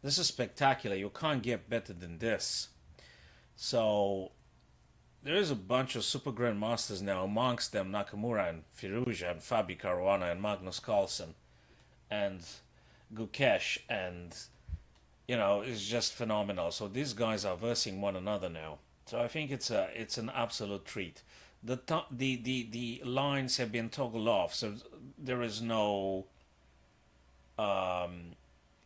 This is spectacular. You can't get better than this. So there is a bunch of super grandmasters now, amongst them Nakamura and Firouzja and Fabi Caruana and Magnus Carlsen and Gukesh, and it's just phenomenal. So these guys are versing one another now. So I think it's an absolute treat. The lines have been toggled off, so there is no um,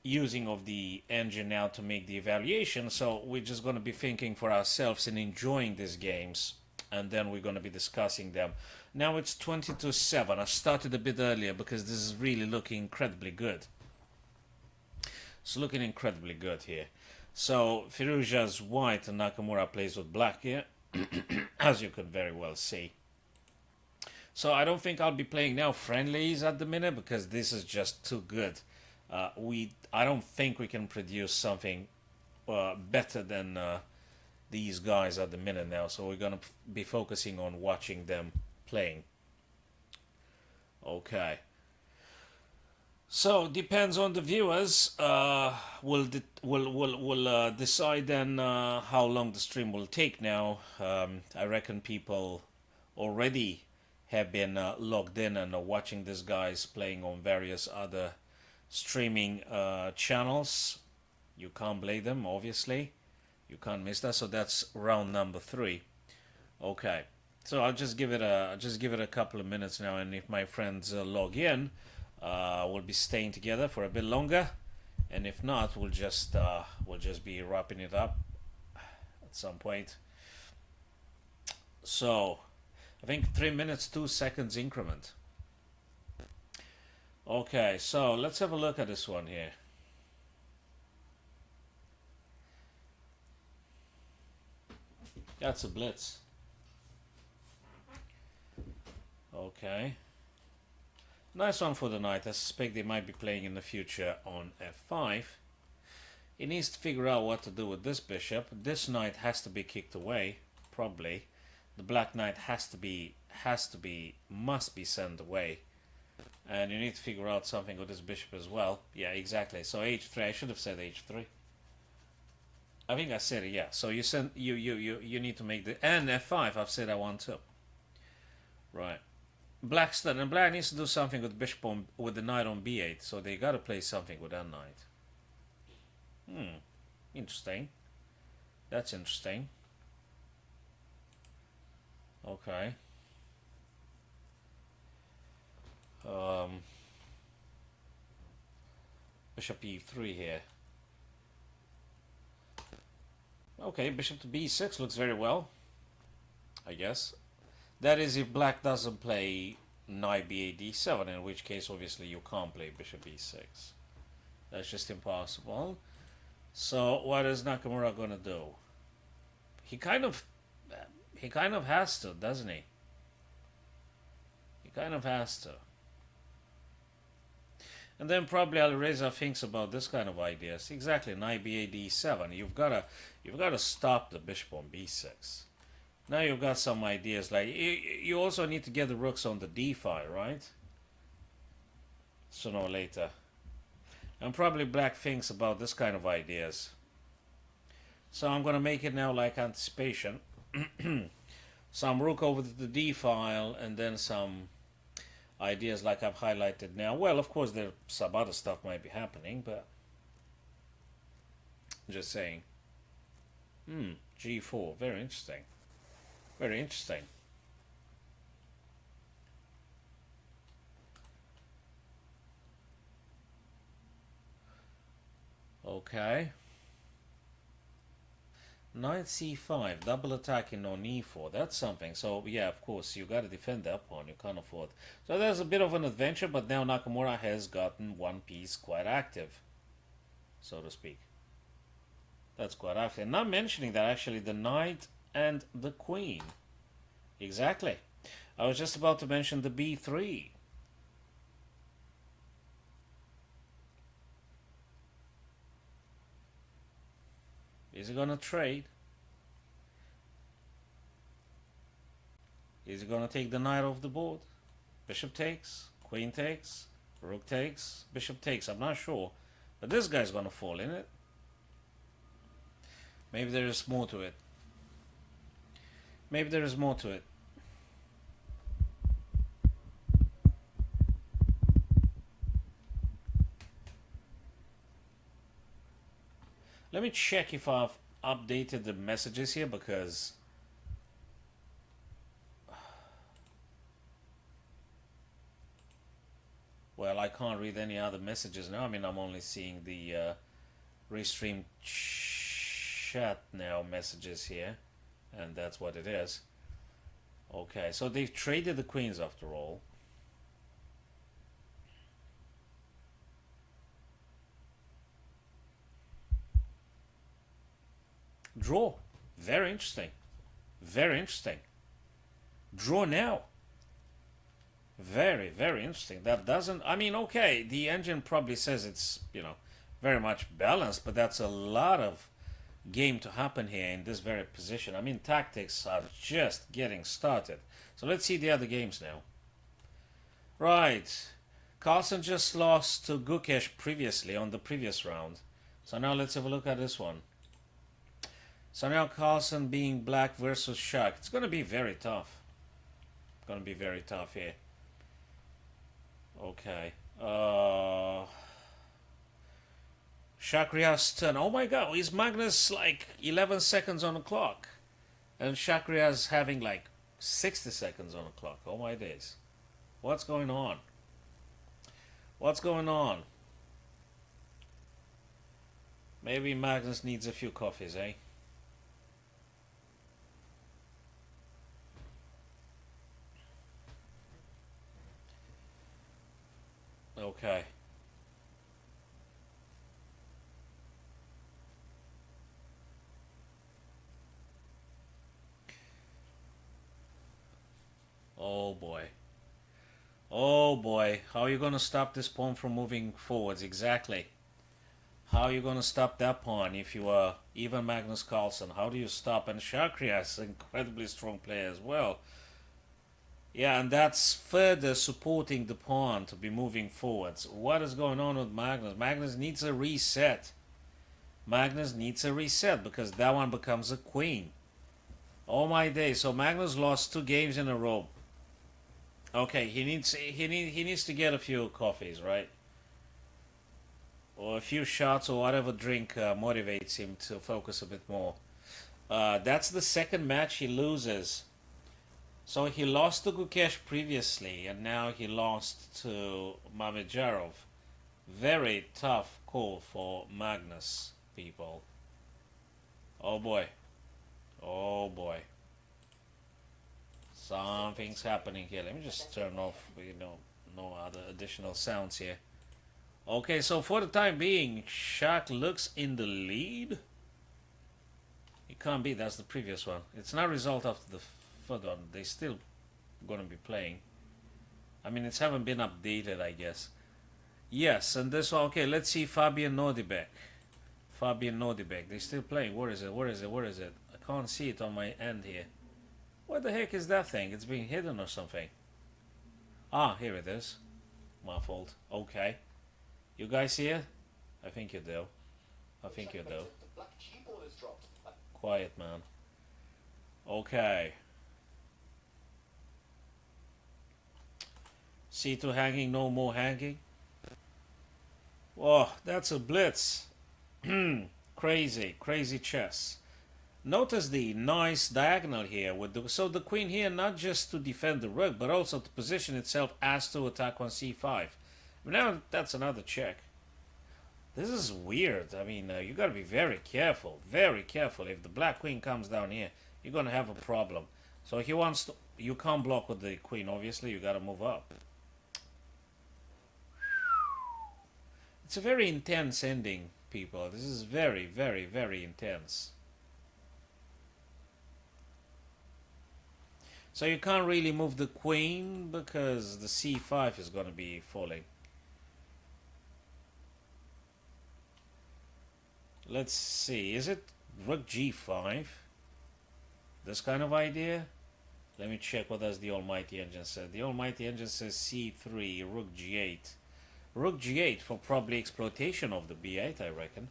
using of the engine now to make the evaluation. So we're just going to be thinking for ourselves and enjoying these games, and then we're going to be discussing them. Now it's 20 to 7. I started a bit earlier because this is really looking incredibly good. It's looking incredibly good here. So Firouzja's white and Nakamura plays with black here, as you could very well see. So I don't think I'll be playing now friendlies at the minute because this is just too good. I don't think we can produce something better than these guys at the minute now. So we're gonna be focusing on watching them playing. Okay. So depends on the viewers. We'll decide then how long the stream will take. Now, I reckon people already have been logged in and are watching these guys playing on various other streaming channels. You can't blame them, obviously. You can't miss that. So that's round number 3. Okay. So I'll just give it a couple of minutes now, and if my friends log in, we'll be staying together for a bit longer, and if not, we'll just be wrapping it up at some point. So I think 3 minutes 2 seconds increment. Okay, so let's have a look at this one here. That's a blitz. Okay. Nice one for the knight. I suspect they might be playing in the future on f5. He needs to figure out what to do with this bishop. This knight has to be kicked away, probably. The black knight must be sent away. And you need to figure out something with this bishop as well. Yeah, exactly. So h3. I should have said h3. I think I said it. Yeah. So you need to make the and f5. I've said I want to. Right. Black needs to do something with bishop with the knight on b8. So they got to play something with that knight. Interesting. That's interesting. Okay. Bishop e3 here. Okay, bishop to b6 looks very well, I guess. That is if black doesn't play knight b8 d7, in which case obviously you can't play bishop e6. That's just impossible. So what is Nakamura gonna do? He kind of has to, doesn't he? He kind of has to. And then probably Alireza thinks about this kind of ideas. Exactly, knight b8 d7. You've gotta stop the bishop on b6. Now you've got some ideas like you also need to get the rooks on the d file, right? Sooner or later. And probably black thinks about this kind of ideas. So I'm gonna make it now like anticipation. Some rook over to the d file, and then some ideas like I've highlighted now. Well, of course there some other stuff might be happening, but just saying. G4, very interesting. Very interesting. Okay. Knight c5, double attacking on e4. That's something. So yeah, of course you got to defend that pawn. You can't afford. So there's a bit of an adventure, but now Nakamura has gotten one piece quite active, so to speak. That's quite active. Not mentioning that actually the knight and the queen. Exactly. I was just about to mention the b3. Is he gonna trade? Is he gonna take the knight off the board? Bishop takes, queen takes, rook takes, bishop takes. I'm not sure, but this guy's gonna fall in it. Maybe there is more to it. Maybe there is more to it. Let me check if I've updated the messages here, because well, I can't read any other messages now. I mean, I'm only seeing the restream chat now messages here, and that's what it is. Okay, so they've traded the queens after all. Draw. Very interesting. Very interesting. Draw now. Very, very interesting. That doesn't... I mean, okay, the engine probably says it's, you know, very much balanced, but that's a lot of game to happen here in this very position. I mean, tactics are just getting started. So let's see the other games now. Right. Carlsen just lost to Gukesh previously on the previous round. So now let's have a look at this one. So now Carlsen being black versus Shaq. It's going to be very tough. It's going to be very tough here. Okay. Shakriya's turn. Oh my god, is Magnus like 11 seconds on the clock? And Shakriya's having like 60 seconds on the clock. Oh my days. What's going on? What's going on? Maybe Magnus needs a few coffees, eh? Okay. Oh boy. Oh boy. How are you going to stop this pawn from moving forwards? Exactly. How are you going to stop that pawn if you are even Magnus Carlsen? How do you stop? And Shakriya is an incredibly strong player as well. Yeah, and that's further supporting the pawn to be moving forwards. What is going on with Magnus? Magnus needs a reset. Magnus needs a reset because that one becomes a queen. Oh my days. So Magnus lost 2 games in a row. Okay, he needs to get a few coffees, right? Or a few shots or whatever drink motivates him to focus a bit more. That's the second match he loses. So he lost to Gukesh previously, and now he lost to Mamedyarov. Very tough call for Magnus, people. Oh boy. Oh boy. Something's happening here. Let me just turn off, no other additional sounds here. Okay, so for the time being, Shaq looks in the lead. It can't be, that's the previous one. It's not a result of the third one. They still gonna be playing. I mean, it's haven't been updated, I guess. Yes, and this one, okay, let's see Fabian Nordebek. Fabian Nordebek, they're still playing. Where is it? Where is it? Where is it? I can't see it on my end here. What the heck is that thing? It's being hidden or something. Ah, here it is. My fault. Okay. You guys see it? I think you do. I think you do. Quiet, man. Okay. C2 hanging, no more hanging. Whoa, that's a blitz. Crazy, crazy chess. Notice the nice diagonal here with so the queen here not just to defend the rook but also to position itself as to attack on c5. Now that's another check. This is weird. I mean, you gotta be very careful, very careful. If the black queen comes down here, you're gonna have a problem. So he wants to. You can't block with the queen. Obviously, you gotta move up. It's a very intense ending, people. This is very, very, very intense. So you can't really move the queen because the c5 is going to be falling. Let's see. Is it rook g5? This kind of idea? Let me check what does the Almighty Engine say. The Almighty Engine says c3, rook g8. Rook g8 for probably exploitation of the b8, I reckon.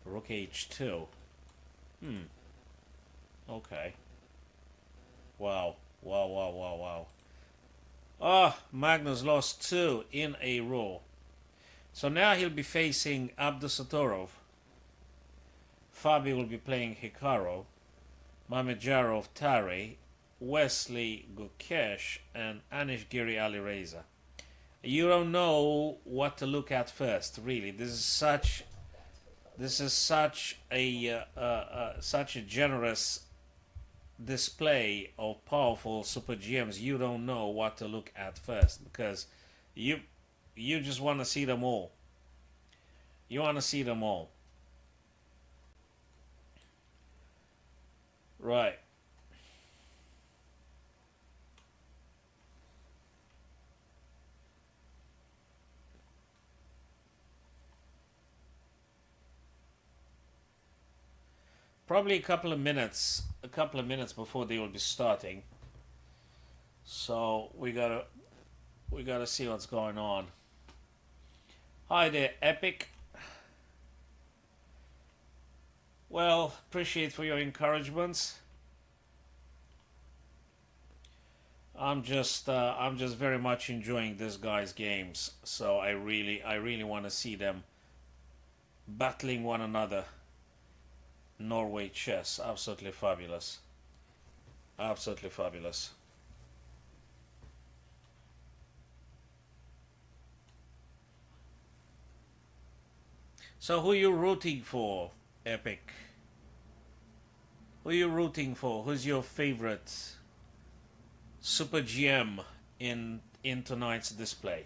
Rook h2. Hmm. Okay. Wow. Wow, wow, wow, wow. Ah, Magnus lost two in a row. So now he'll be facing Abdusatorov. Fabi will be playing Hikaru. Mamedyarov Tare. Wesley Gukesh and Anish Giri Alireza. You don't know what to look at first, really. This is such a generous display of powerful super GMs. You don't know what to look at first because you you just want to see them all. You want to see them all, right? Probably a couple of minutes before they will be starting. So we gotta see what's going on. Hi there, Epic. Well, appreciate for your encouragements. I'm just very much enjoying this guy's games. So I really want to see them battling one another. Norway chess, absolutely fabulous, absolutely fabulous. So who are you rooting for, Epic? Who are you rooting for? Who's your favorite Super GM in tonight's display?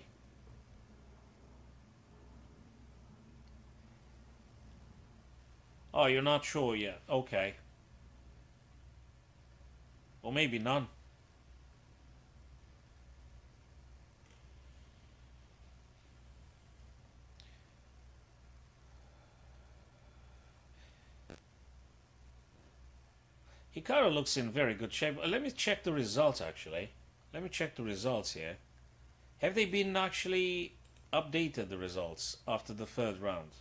Oh, you're not sure yet. Okay. Or maybe none. Hikaru looks in very good shape. Let me check the results actually. Let me check the results here. Have they been actually updated, the results, after the third round?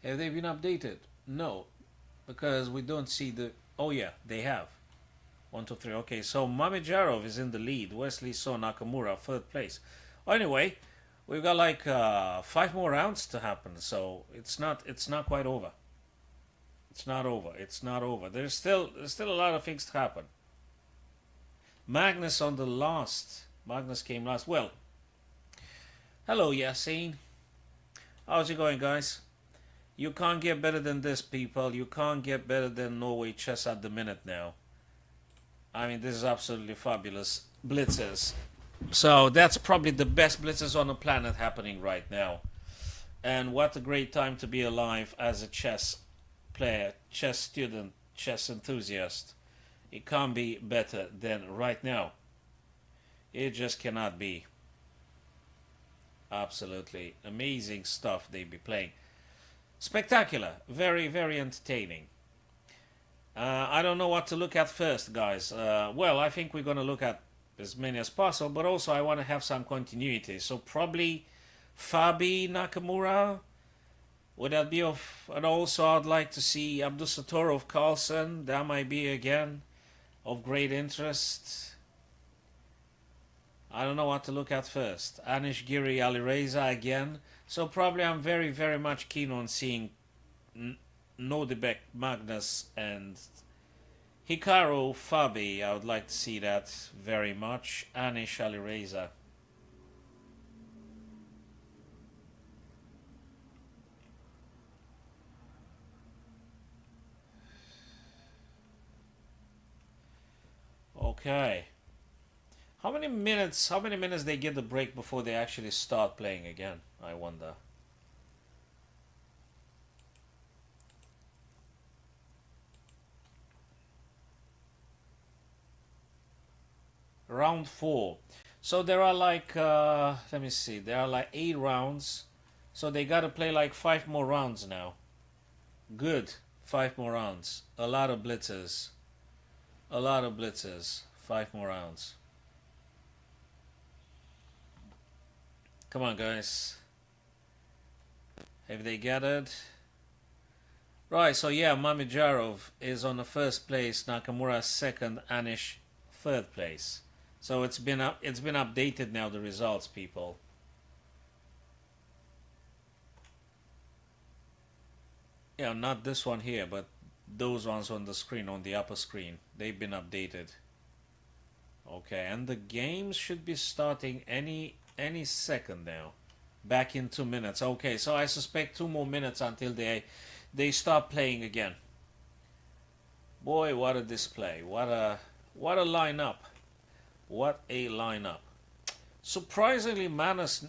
Have they been updated? No, because we don't see the. Oh, yeah, they have. One, two, three. Okay, so Mamedyarov is in the lead. Wesley So Nakamura, third place. Anyway, we've got like five more rounds to happen, so it's not quite over. It's not over. It's not over. There's still a lot of things to happen. Magnus on the last. Magnus came last. Well, hello Yassine. How's it going, guys? You can't get better than this, people. You can't get better than Norway chess at the minute now. I mean, this is absolutely fabulous. Blitzers. So that's probably the best blitzers on the planet happening right now. And what a great time to be alive as a chess player, chess student, chess enthusiast. It can't be better than right now. It just cannot be. Absolutely amazing stuff they be playing. Spectacular. Very, very entertaining. I don't know what to look at first, guys. Well, I think we're going to look at as many as possible, but also I want to have some continuity. So probably Fabi Nakamura. Would that be of? And also, I'd like to see Abdusatorov Carlsen. That might be again of great interest. I don't know what to look at first. Anish Giri Alireza again. So probably I'm very, very much keen on seeing Nodebek Magnus and Hikaru Fabi. I would like to see that very much. Anish Alireza. Okay. How many minutes they get the break before they actually start playing again? I wonder. Round 4. So there are like let me see. There are like 8 rounds. So they got to play like 5 more rounds now. Good. 5 more rounds. A lot of blitzers. A lot of blitzers. 5 more rounds. Come on, guys. Have they gathered? Right, so yeah, Mamijarov is on the first place, Nakamura second, Anish third place. So it's been updated now, the results, people. Yeah, not this one here, but those ones on the screen, on the upper screen. They've been updated. Okay, and the games should be starting any second now. Back in 2 minutes. Okay, so I suspect 2 more minutes until they start playing again. Boy, what a display! What a lineup! What a lineup! Surprisingly, Magnus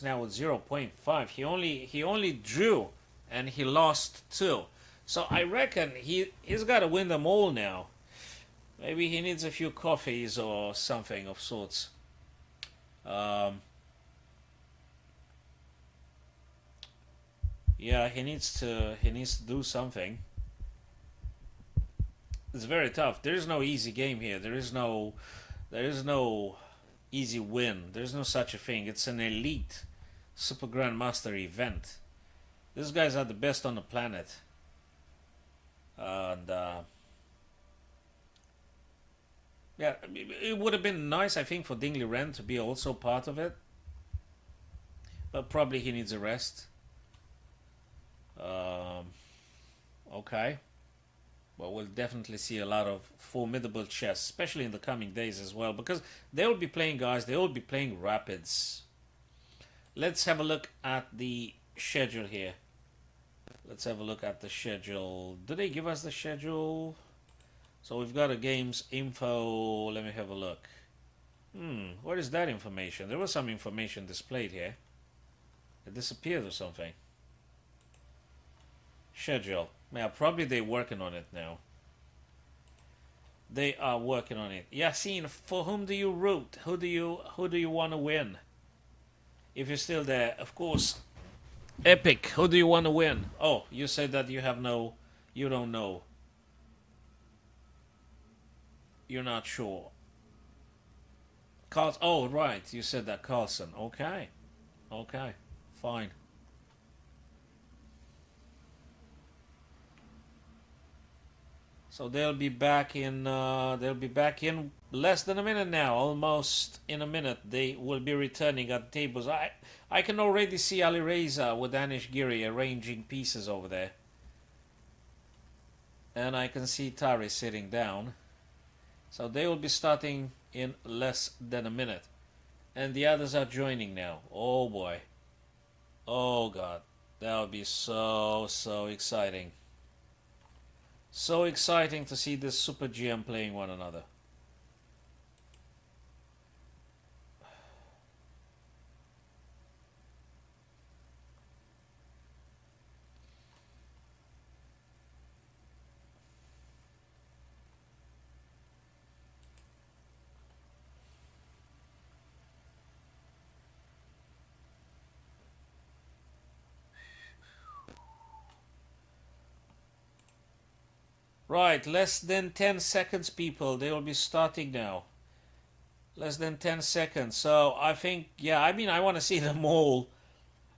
now with 0.5. He only drew, and he lost two. So I reckon he's got to win them all now. Maybe he needs a few coffees or something of sorts. Um, yeah, he needs to do something. It's very tough. There is no easy game here. There is no easy win. There's no such a thing. It's an elite Super Grandmaster event. These guys are the best on the planet, and yeah, it would have been nice, I think, for Dingley Ren to be also part of it, but probably he needs a rest. Um, okay. Well, we'll definitely see a lot of formidable chess, especially in the coming days as well, because they will be playing, guys, they will be playing Rapids. Let's have a look at the schedule here. Let's have a look at the schedule. Do they give us the schedule? So we've got a games info. Let me have a look. What is that information? There was some information displayed here. It disappeared or something. Schedule. Yeah, probably they're working on it now. They are working on it. Yassine, for whom do you root? Who do you want to win? If you're still there, of course. Epic, who do you want to win? Oh, you said that you don't know. You're not sure. Oh, right, you said that Carlson. Okay, fine. So they'll be back in. They'll be back in less than a minute now. Almost in a minute, they will be returning at tables. I can already see Ali Reza with Anish Giri arranging pieces over there, and I can see Tari sitting down. So they will be starting in less than a minute, and the others are joining now. Oh boy, oh god, that would be so exciting. So exciting to see this Super GM playing one another. Right, less than 10 seconds, people. They will be starting now. Less than 10 seconds. So I think, yeah, I mean, I want to see them all.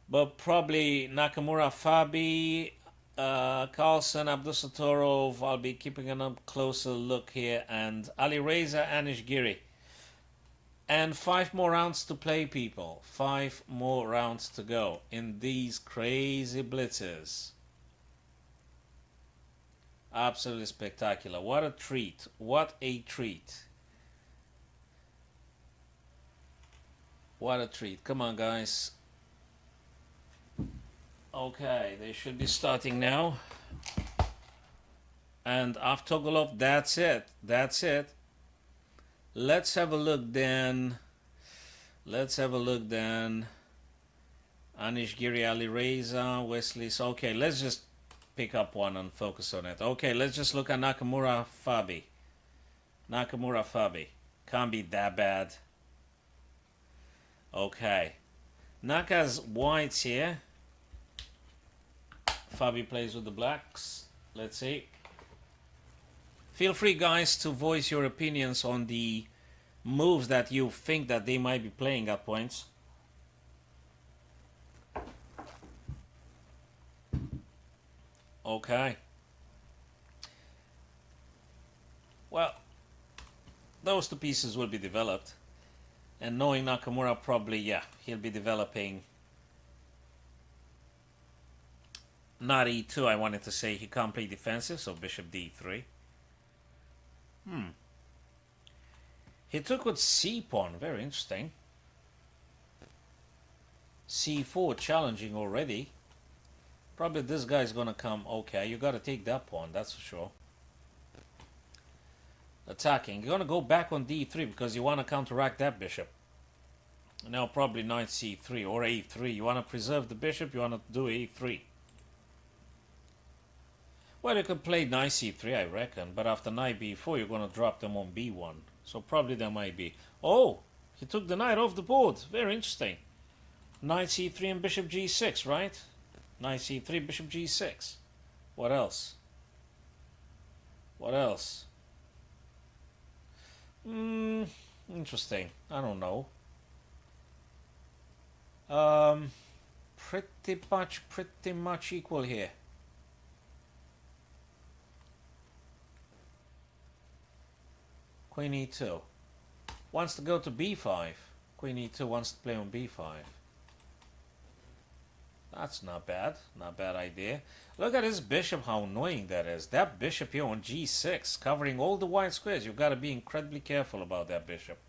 But probably Nakamura, Fabi, Carlsen, Abdusatorov. I'll be keeping a closer look here. And Ali Reza, Anish Giri. And 5 more rounds to play, people. 5 more rounds to go in these crazy blitzes. Absolutely spectacular. What a treat. What a treat. What a treat. Come on, guys. Okay, they should be starting now. And Avtogolov, that's it. That's it. Let's have a look then. Anish Giri, Ali Reza, Wesley. So, okay, let's just pick up one and focus on it. Okay, let's just look at Nakamura Fabi. Can't be that bad. Okay. Naka's whites here. Fabi plays with the blacks. Let's see. Feel free, guys, to voice your opinions on the moves that you think that they might be playing at points. Okay. Well, those two pieces will be developed. And knowing Nakamura, probably, yeah, he'll be developing not e2, I wanted to say. He can't play defensive, so bishop d3. He took with c pawn, very interesting. c4, challenging already. Probably this guy's gonna come, okay, you gotta take that pawn, that's for sure. Attacking, you're gonna go back on d3 because you wanna counteract that bishop. Now probably knight c3 or a3. You wanna preserve the bishop, you wanna do a3. Well, you could play knight c3, I reckon, but after knight b4, you're gonna drop them on b1. So probably there might be. Oh, he took the knight off the board. Very interesting. Knight c3 and bishop g6, right? Knight c3, bishop g6. What else? What else? Interesting. I don't know. Pretty much equal here. Queen e2. Wants to go to b5. Queen e2 wants to play on b5. That's not bad. Not bad idea. Look at this bishop, how annoying that is. That bishop here on g6, covering all the white squares. You've got to be incredibly careful about that bishop.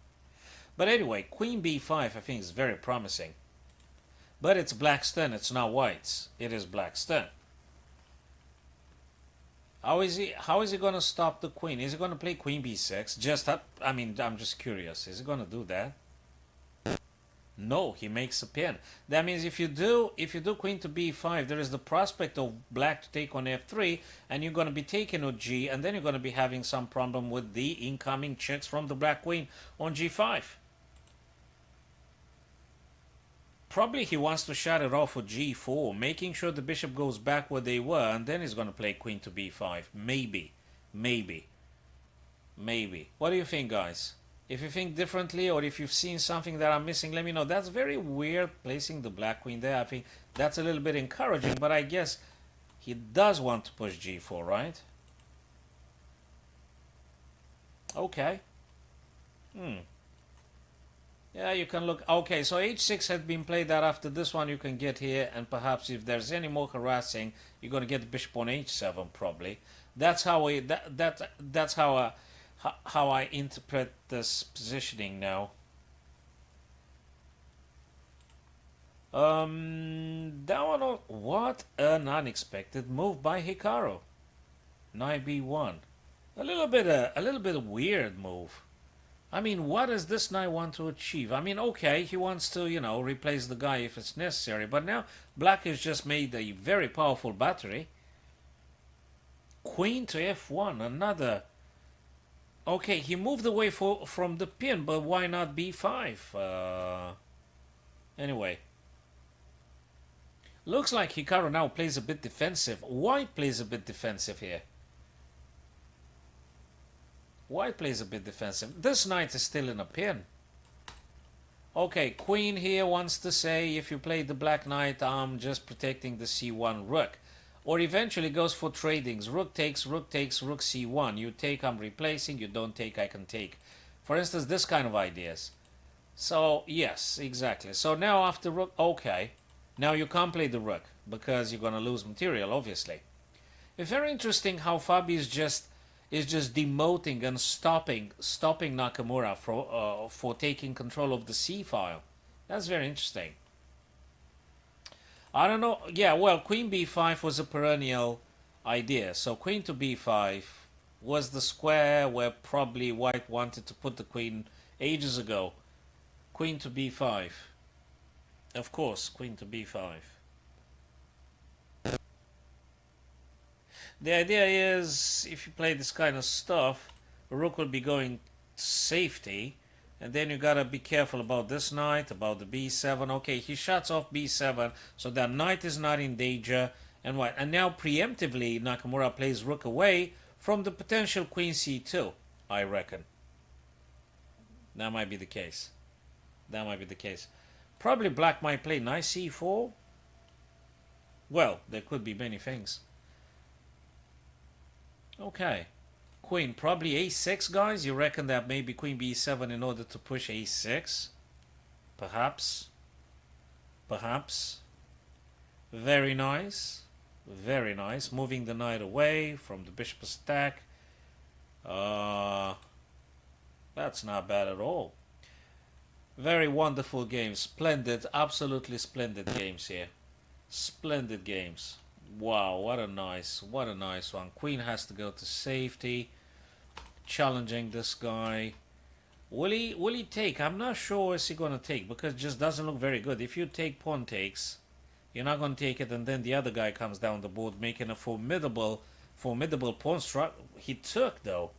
But anyway, queen b5 I think is very promising. But it's black's turn, it's not white's. It is black's turn. How is he going to stop the queen? Is he going to play queen b6? I'm just curious. Is he going to do that? No, he makes a pin. That means if you do queen to b5, there is the prospect of black to take on f3, and you're going to be taking on g, and then you're going to be having some problem with the incoming checks from the black queen on g5. Probably he wants to shut it off with g4, making sure the bishop goes back where they were, and then he's going to play queen to b5. Maybe. What do you think, guys? If you think differently, or if you've seen something that I'm missing, let me know. That's very weird, placing the black queen there. I think that's a little bit encouraging, but I guess he does want to push g4, right? Okay. Yeah, you can look. Okay, so h6 had been played out after this one. You can get here, and perhaps if there's any more harassing, you're going to get the bishop on h7 probably. That's how that's how I interpret this positioning now. That one. What an unexpected move by Hikaru. Knight b1. A little bit weird move. I mean, what does this knight want to achieve? I mean, okay, he wants to, replace the guy if it's necessary. But now, black has just made a very powerful battery. Queen to f1, another. Okay, he moved away from the pin, but why not b5? Anyway. Looks like Hikaru now plays a bit defensive. White plays a bit defensive here. White plays a bit defensive. This knight is still in a pin. Okay, queen here wants to say, if you play the black knight, I'm just protecting the c1 rook. Or eventually goes for tradings. Rook takes, rook c1. You take, I'm replacing. You don't take, I can take. For instance, this kind of ideas. So, yes, exactly. So now after rook, okay. Now you can't play the rook because you're going to lose material, obviously. It's very interesting how Fabi is just demoting and stopping Nakamura for taking control of the C file. That's very interesting. I don't know. Yeah, well, queen b5 was a perennial idea. So queen to b5 was the square where probably white wanted to put the queen ages ago. Queen to b5. Of course, queen to b5. The idea is, if you play this kind of stuff, rook will be going to safety, and then you gotta be careful about this knight, about the b7. Okay, he shuts off b7, so that knight is not in danger, and what? And now preemptively, Nakamura plays rook away from the potential queen c2, I reckon. That might be the case. Probably black might play knight c4. Well, there could be many things. Okay. Queen, probably a6, guys. You reckon that maybe queen b7 in order to push a6? Perhaps. Perhaps. Very nice. Very nice. Moving the knight away from the bishop's attack. That's not bad at all. Very wonderful games. Splendid, absolutely splendid games here. Splendid games. Wow, what a nice one. Queen has to go to safety. Challenging this guy. Will he take? I'm not sure is he gonna take because it just doesn't look very good. If you take pawn takes, you're not gonna take it, and then the other guy comes down the board making a formidable pawn strike. He took though.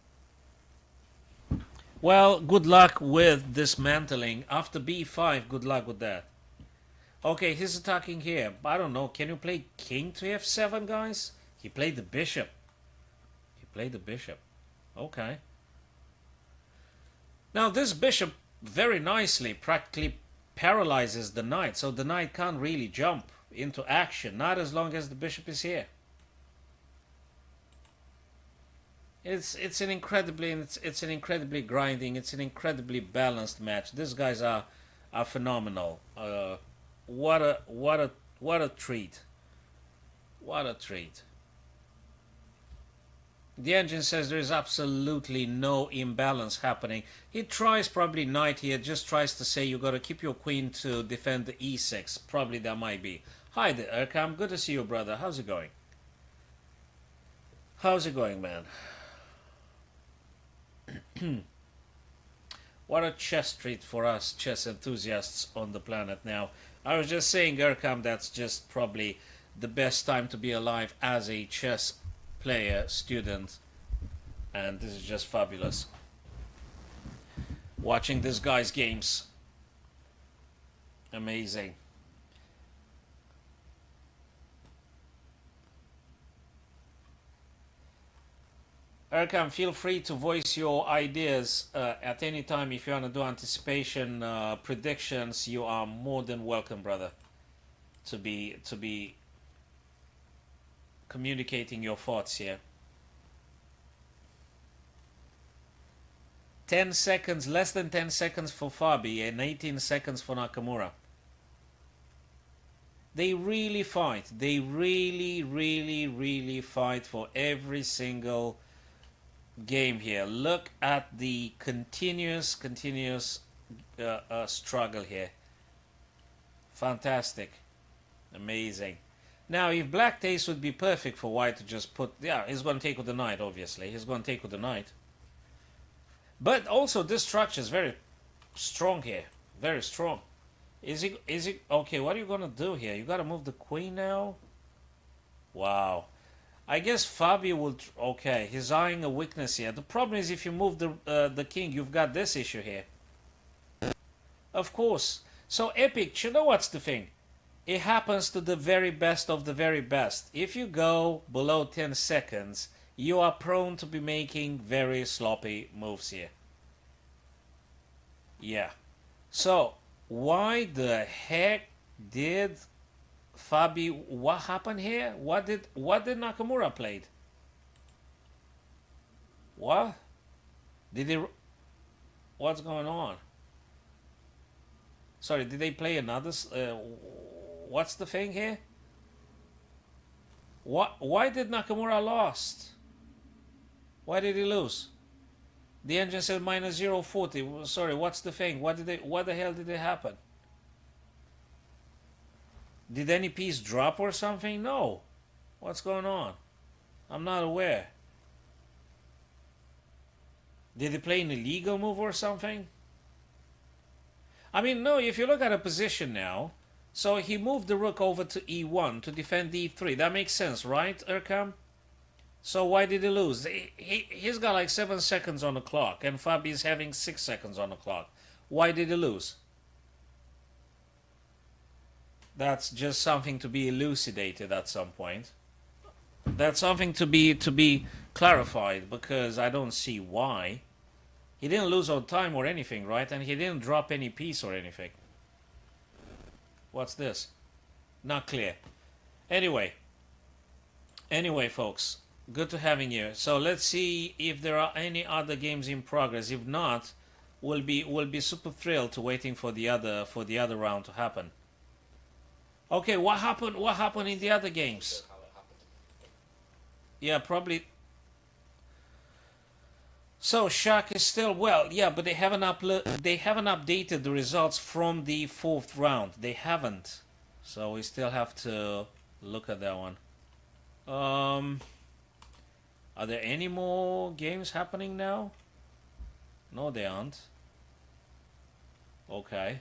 Well, good luck with dismantling. After b5, good luck with that. Okay, he's attacking here. I don't know. Can you play king to f7, guys? He played the bishop. He played the bishop. Okay. Now, this bishop very nicely practically paralyzes the knight. So the knight can't really jump into action. Not as long as the bishop is here. It's an incredibly grinding, it's an incredibly balanced match. These guys are phenomenal. What a treat. What a treat. The engine says there is absolutely no imbalance happening. He tries probably knight here, just tries to say you got to keep your queen to defend the e6. Probably that might be. Hi there, Erkam. Good to see you, brother. How's it going? How's it going, man? What a chess treat for us chess enthusiasts on the planet now. I was just saying, Erkam, that's just probably the best time to be alive as a chess player, student, and this is just fabulous. Watching this guy's games. Amazing. Erkam, feel free to voice your ideas at any time. If you want to do anticipation predictions, you are more than welcome, brother, to be communicating your thoughts here. 10 seconds, less than 10 seconds for Fabi and 18 seconds for Nakamura. They really fight. They really fight for every single game here. Look at the continuous struggle here. Fantastic. Amazing. Now, if black takes would be perfect for white to just put... Yeah, he's going to take with the knight, obviously. He's going to take with the knight. But also, this structure is very strong here. Very strong. Is he... Okay, what are you going to do here? You got to move the queen now? Wow. I guess Fabio will... Okay, he's eyeing a weakness here. The problem is if you move the king, you've got this issue here. Of course. So, Epic, you know what's the thing? It happens to the very best of the very best. If you go below 10 seconds, you are prone to be making very sloppy moves here. Yeah. So, why the heck did Fabi... What happened here? What did Nakamura played? What? Did he... What's going on? Sorry, did they play another... what's the thing here? Why did Nakamura lost? Why did he lose? The engine said minus 0.40. Sorry, what's the thing? What the hell did it happen? Did any piece drop or something? No. What's going on? I'm not aware. Did he play an illegal move or something? I mean, no, if you look at a position now, so he moved the rook over to e1 to defend e3. That makes sense, right, Erkam? So why did he lose? He's got like 7 seconds on the clock, and Fabi's having 6 seconds on the clock. Why did he lose? That's just something to be elucidated at some point. That's something to be clarified, because I don't see why. He didn't lose on time or anything, right? And he didn't drop any piece or anything. What's this? Not clear. Anyway, folks, Good to having you. So let's see if there are any other games in progress. If not, we'll be super thrilled to waiting for the other round to happen. Okay, what happened? What happened in the other games? Yeah, probably. So Shaq is still well, yeah, but they haven't updated the results from the fourth round. They haven't, so we still have to look at that one. Um, are there any more games happening now? No, they aren't. Okay.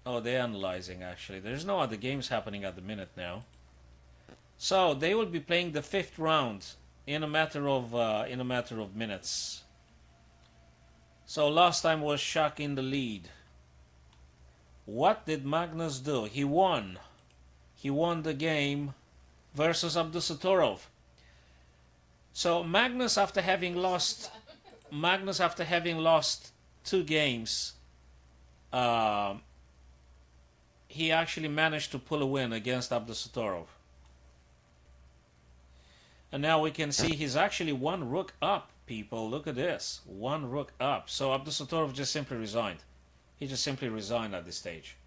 Oh, they're analyzing actually. There's no other games happening at the minute now. So they will be playing the fifth round in a matter of minutes. So last time was Shaq in the lead. What did Magnus do? He won. He won the game versus Abdusatorov. So Magnus after having lost two games, uh, he actually managed to pull a win against Abdusatorov. And now we can see he's actually one rook up, people. Look at this. One rook up. So Abdusatorov just simply resigned. He just simply resigned at this stage.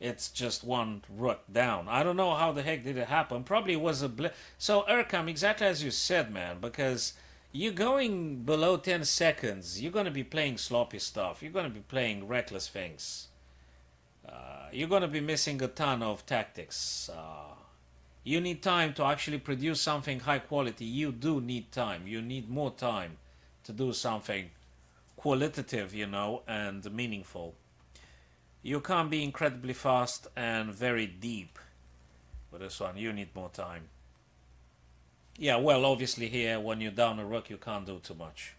It's just one rook down. I don't know how the heck did it happen. Probably it was a So Urkam, exactly as you said, man, because you're going below 10 seconds. You're going to be playing sloppy stuff. You're going to be playing reckless things. You're going to be missing a ton of tactics. You need time to actually produce something high quality. You do need time. You need more time to do something qualitative, and meaningful. You can't be incredibly fast and very deep with this one. You need more time. Yeah, well, obviously here, when you're down a rook, you can't do too much.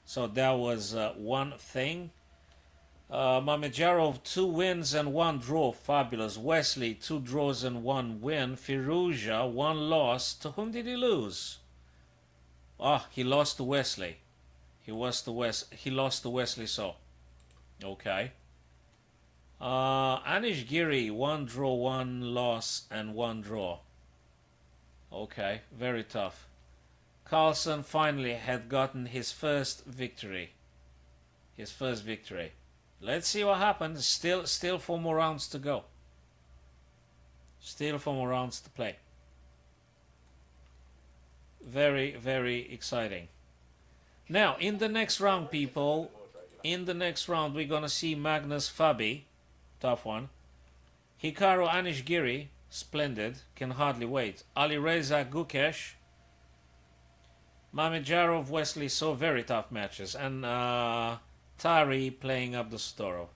So that was one thing. Mamedyarov, 2 wins and 1 draw. Fabulous. Wesley, 2 draws and 1 win. Firouzja, 1 loss. To whom did he lose? Ah, he lost to Wesley. He lost to Wesley, so. Okay. Anish Giri, 1 draw, 1 loss, and 1 draw. Okay, very tough. Carlsen finally had gotten his first victory. Let's see what happens. Still 4 more rounds to go. Still 4 more rounds to play. Very, very exciting. Now, in the next round, people, we're going to see Magnus Fabi. Tough one. Hikaru Anish Giri, splendid, can hardly wait. Alireza Gukesh, Mamedyarov, Wesley, so very tough matches. And Tari playing Abdusatorov.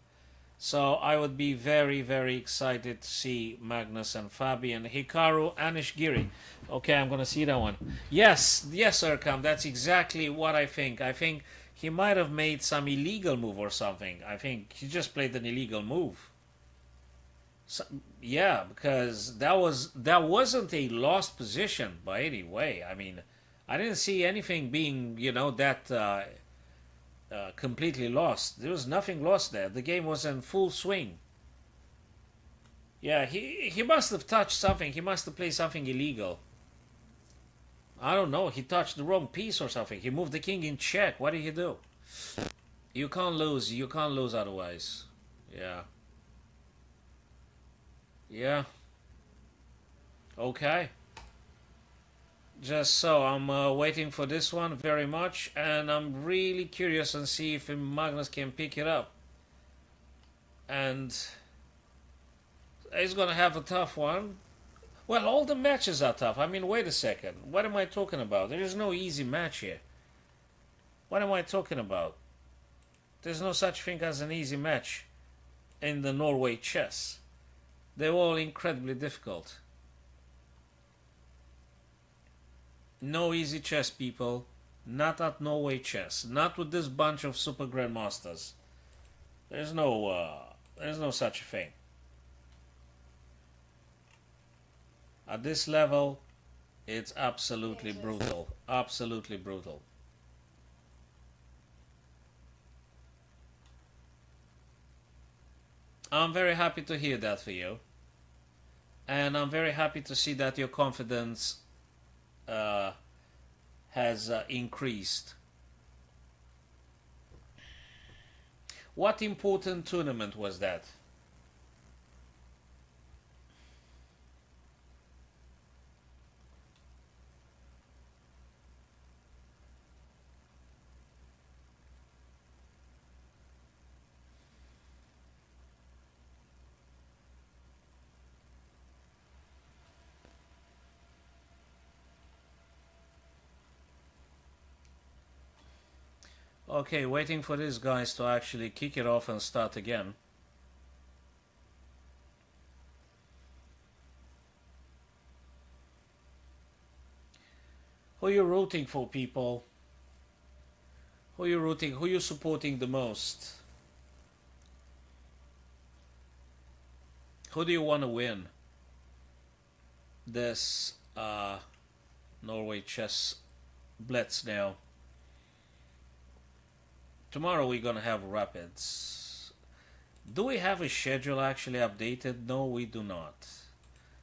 So I would be very, very excited to see Magnus and Fabi and Hikaru Anish Giri. Okay, I'm going to see that one. Yes, Urkam, that's exactly what I think. I think he might have made some illegal move or something. I think he just played an illegal move. So, yeah, because that wasn't a lost position by any way. I mean, I didn't see anything being, that completely lost. There was nothing lost there. The game was in full swing. Yeah, he must have touched something. He must have played something illegal. I don't know. He touched the wrong piece or something. He moved the king in check. What did he do? You can't lose. You can't lose otherwise. Yeah. Yeah. Okay. Just so, I'm waiting for this one very much, and I'm really curious and see if Magnus can pick it up. And he's gonna have a tough one. Well, all the matches are tough. I mean, wait a second. What am I talking about? There is no easy match here. What am I talking about? There's no such thing as an easy match in the Norway chess. They're all incredibly difficult. No easy chess, people. Not at Norway chess. Not with this bunch of super grandmasters. There's no such a thing. At this level, it's absolutely brutal. Absolutely brutal. I'm very happy to hear that for you. And I'm very happy to see that your confidence uh, has increased. What important tournament was that? Okay, waiting for these guys to actually kick it off and start again. Who are you rooting for, people? Who are you rooting? Who are you supporting the most? Who do you want to win this Norway chess blitz now? Tomorrow we're gonna have rapids. Do we have a schedule actually updated? No, we do not.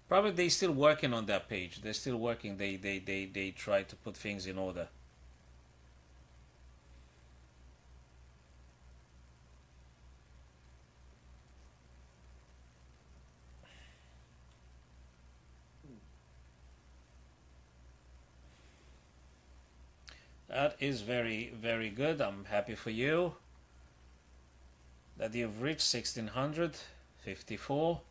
Probably they still working on that page. They're still working. They try to put things in order. That is very, very good. I'm happy for you that you've reached 1654.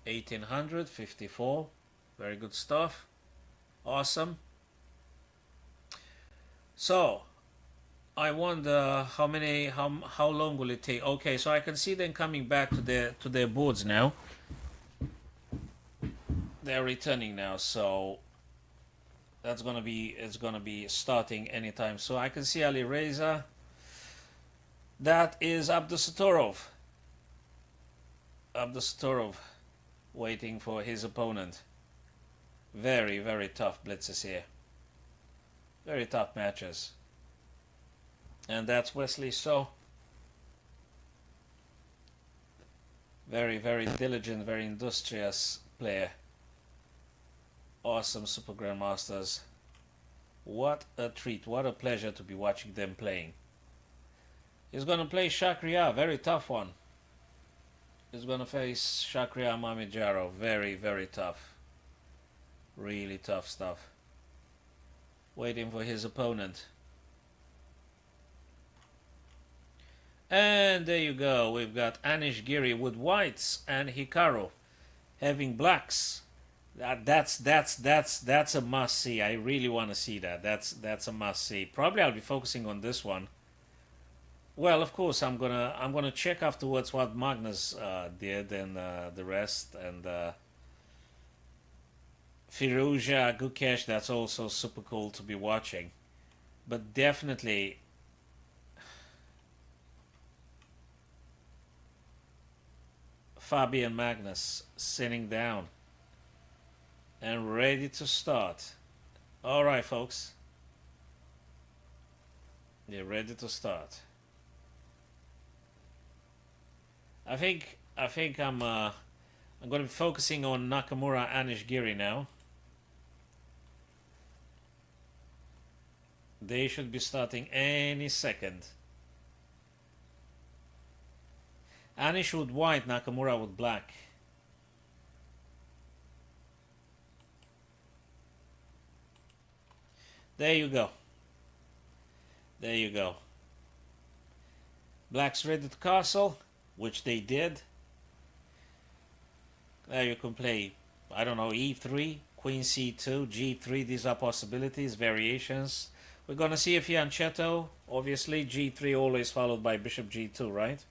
$1,854. Very good stuff. Awesome. So I wonder how long will it take? Okay, so I can see them coming back to their boards now. They're returning now, so it's gonna be starting anytime. So I can see Ali Reza. That is Abdusatorov. Abdusatorov waiting for his opponent. Very, very tough blitzes here. Very tough matches. And that's Wesley So. Very, very diligent, very industrious player. Awesome Super Grandmasters. What a treat, what a pleasure to be watching them playing. He's going to play Shakriya, very tough one. He's going to face Shakriya Mamijaro, very, very tough. Really tough stuff. Waiting for his opponent. And there you go. We've got Anish Giri with whites and Hikaru having blacks. That's a must see. I really want to see that. That's a must see. Probably I'll be focusing on this one. Well, of course I'm gonna check afterwards what Magnus did and the rest, and Firuja Gukesh. That's also super cool to be watching. But definitely Fabian Magnus sitting down and ready to start. All right, folks. They're ready to start. I think I'm going to be focusing on Nakamura Anish Giri now. They should be starting any second. Anish with white, Nakamura with black. There you go. There you go. Black's ready to castle, which they did. There you can play, I don't know, e3, queen c2, g3. These are possibilities, variations. We're going to see a fianchetto. Obviously, g3 always followed by bishop g2, right?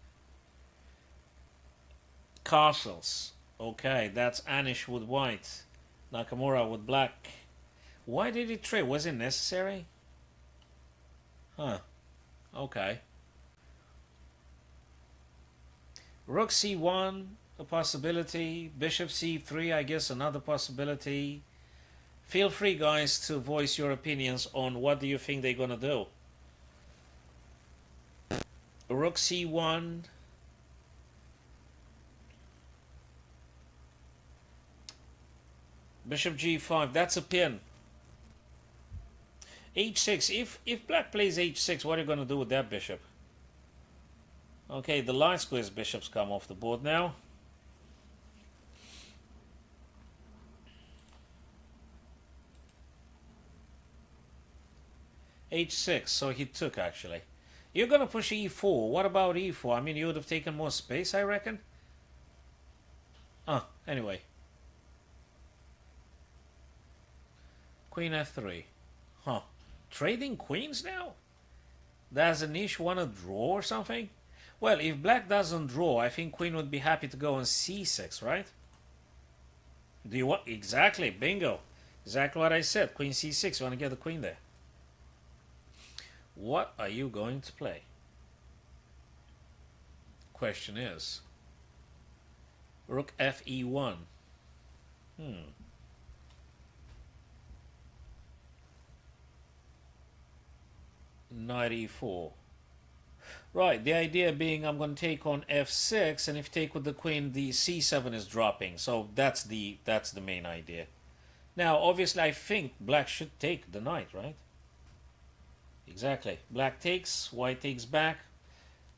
Castles. Okay, that's Anish with white. Nakamura with black. Why did he trade? Was it necessary? Huh. Okay. Rook c1. a possibility. Bishop c3, I guess, another possibility. Feel free, guys, to voice your opinions on what do you think they're gonna do. Rook c1. Bishop g5, that's a pin. h6, if black plays h6, what are you going to do with that bishop? Okay, the light squares bishops come off the board now. h6, so he took actually. You're going to push e4. What about e4? I mean, you would have taken more space, I reckon. Anyway. Queen f3. Huh. Trading queens now? Does Anish want to draw or something? Well, if black doesn't draw, I think queen would be happy to go on c6, right? Do you want... Exactly, bingo. Exactly what I said. Queen c6, you want to get the queen there. What are you going to play? Question is... Rook fe1. Knight e4. Right, the idea being I'm going to take on f6, and if you take with the queen, the c7 is dropping. So that's the main idea. Now, obviously, I think black should take the knight, right? Exactly. Black takes, white takes back.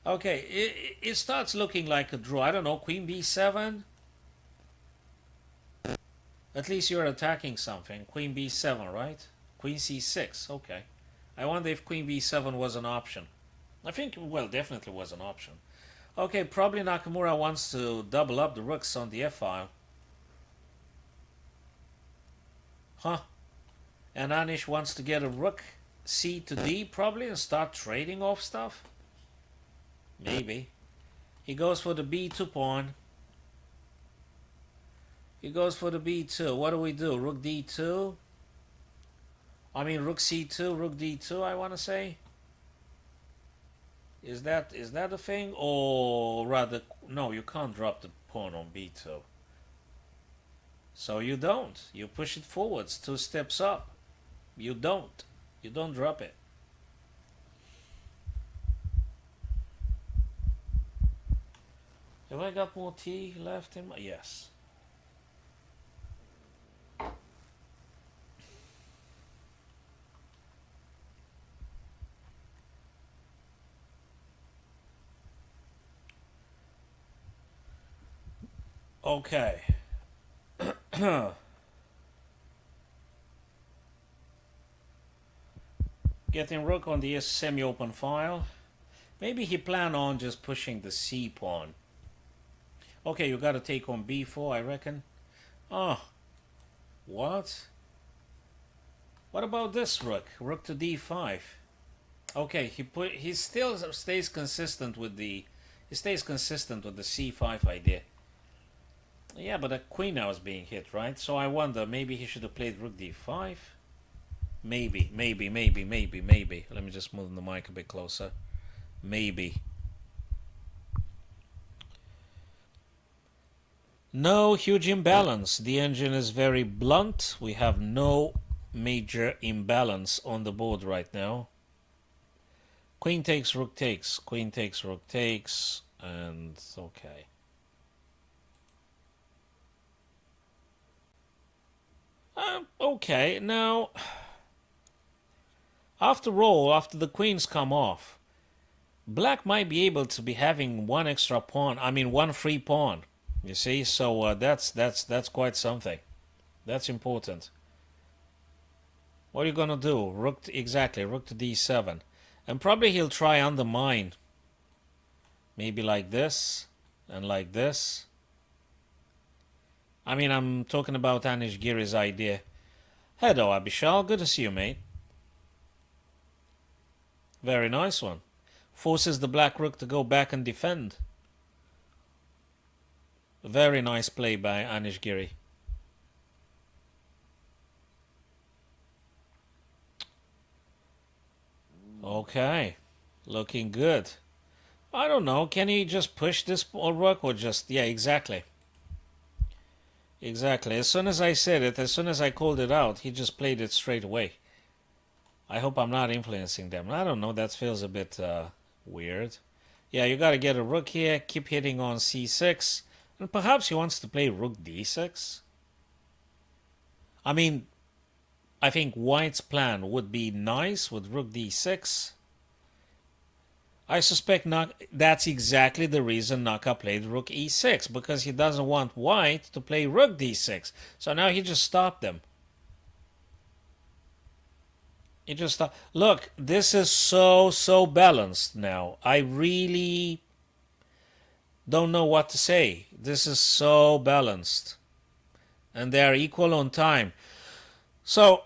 Okay, it starts looking like a draw. I don't know, queen b7? At least you're attacking something. Queen b7, right? Queen c6, okay. I wonder if queen b7 was an option. I think, well, definitely was an option. Okay, probably Nakamura wants to double up the rooks on the f-file. Huh. And Anish wants to get a rook c to d probably and start trading off stuff? Maybe. He goes for the b2 pawn. He goes for the b2. What do we do? Rook d2? I mean, rook c2, rook d2, I want to say. Is that a thing? Or rather, no, you can't drop the pawn on b2. So you don't. You push it forwards 2 steps up. You don't. You don't drop it. Have I got more tea left in my... Yes. Okay. Getting rook on the semi-open file. Maybe he planned on just pushing the c pawn. Okay, you got to take on b4, I reckon. Oh, what? What about this rook? Rook to d5. Okay, he still stays consistent with the c5 idea. Yeah, but the queen now is being hit, right? So I wonder, maybe he should have played rook d5. Maybe. Let me just move the mic a bit closer. Maybe. No huge imbalance. The engine is very blunt. We have no major imbalance on the board right now. Queen takes, rook takes. Queen takes, rook takes. And okay. Okay, now, after all, after the queens come off, black might be able to be having one extra pawn. I mean, one free pawn. You see, so that's quite something. That's important. What are you gonna do? Rook to, exactly, rook to d7, and probably he'll try undermine. Maybe like this and like this. I mean, I'm talking about Anish Giri's idea. Hello, Abhishal. Good to see you, mate. Very nice one. Forces the black rook to go back and defend. Very nice play by Anish Giri. Okay. Looking good. I don't know. Can he just push this rook or just... Yeah, exactly. Exactly. As soon as I said it, as soon as I called it out, he just played it straight away. I hope I'm not influencing them. I don't know, that feels a bit weird. Yeah, you gotta get a rook here, keep hitting on c6, and perhaps he wants to play rook d6. I mean, I think white's plan would be nice with rook d6. I suspect that's exactly the reason Naka played rook e6, because he doesn't want white to play rook d6. So now he just stopped them. He just stopped. Look, this is so balanced now. I really don't know what to say. This is so balanced. And they are equal on time. So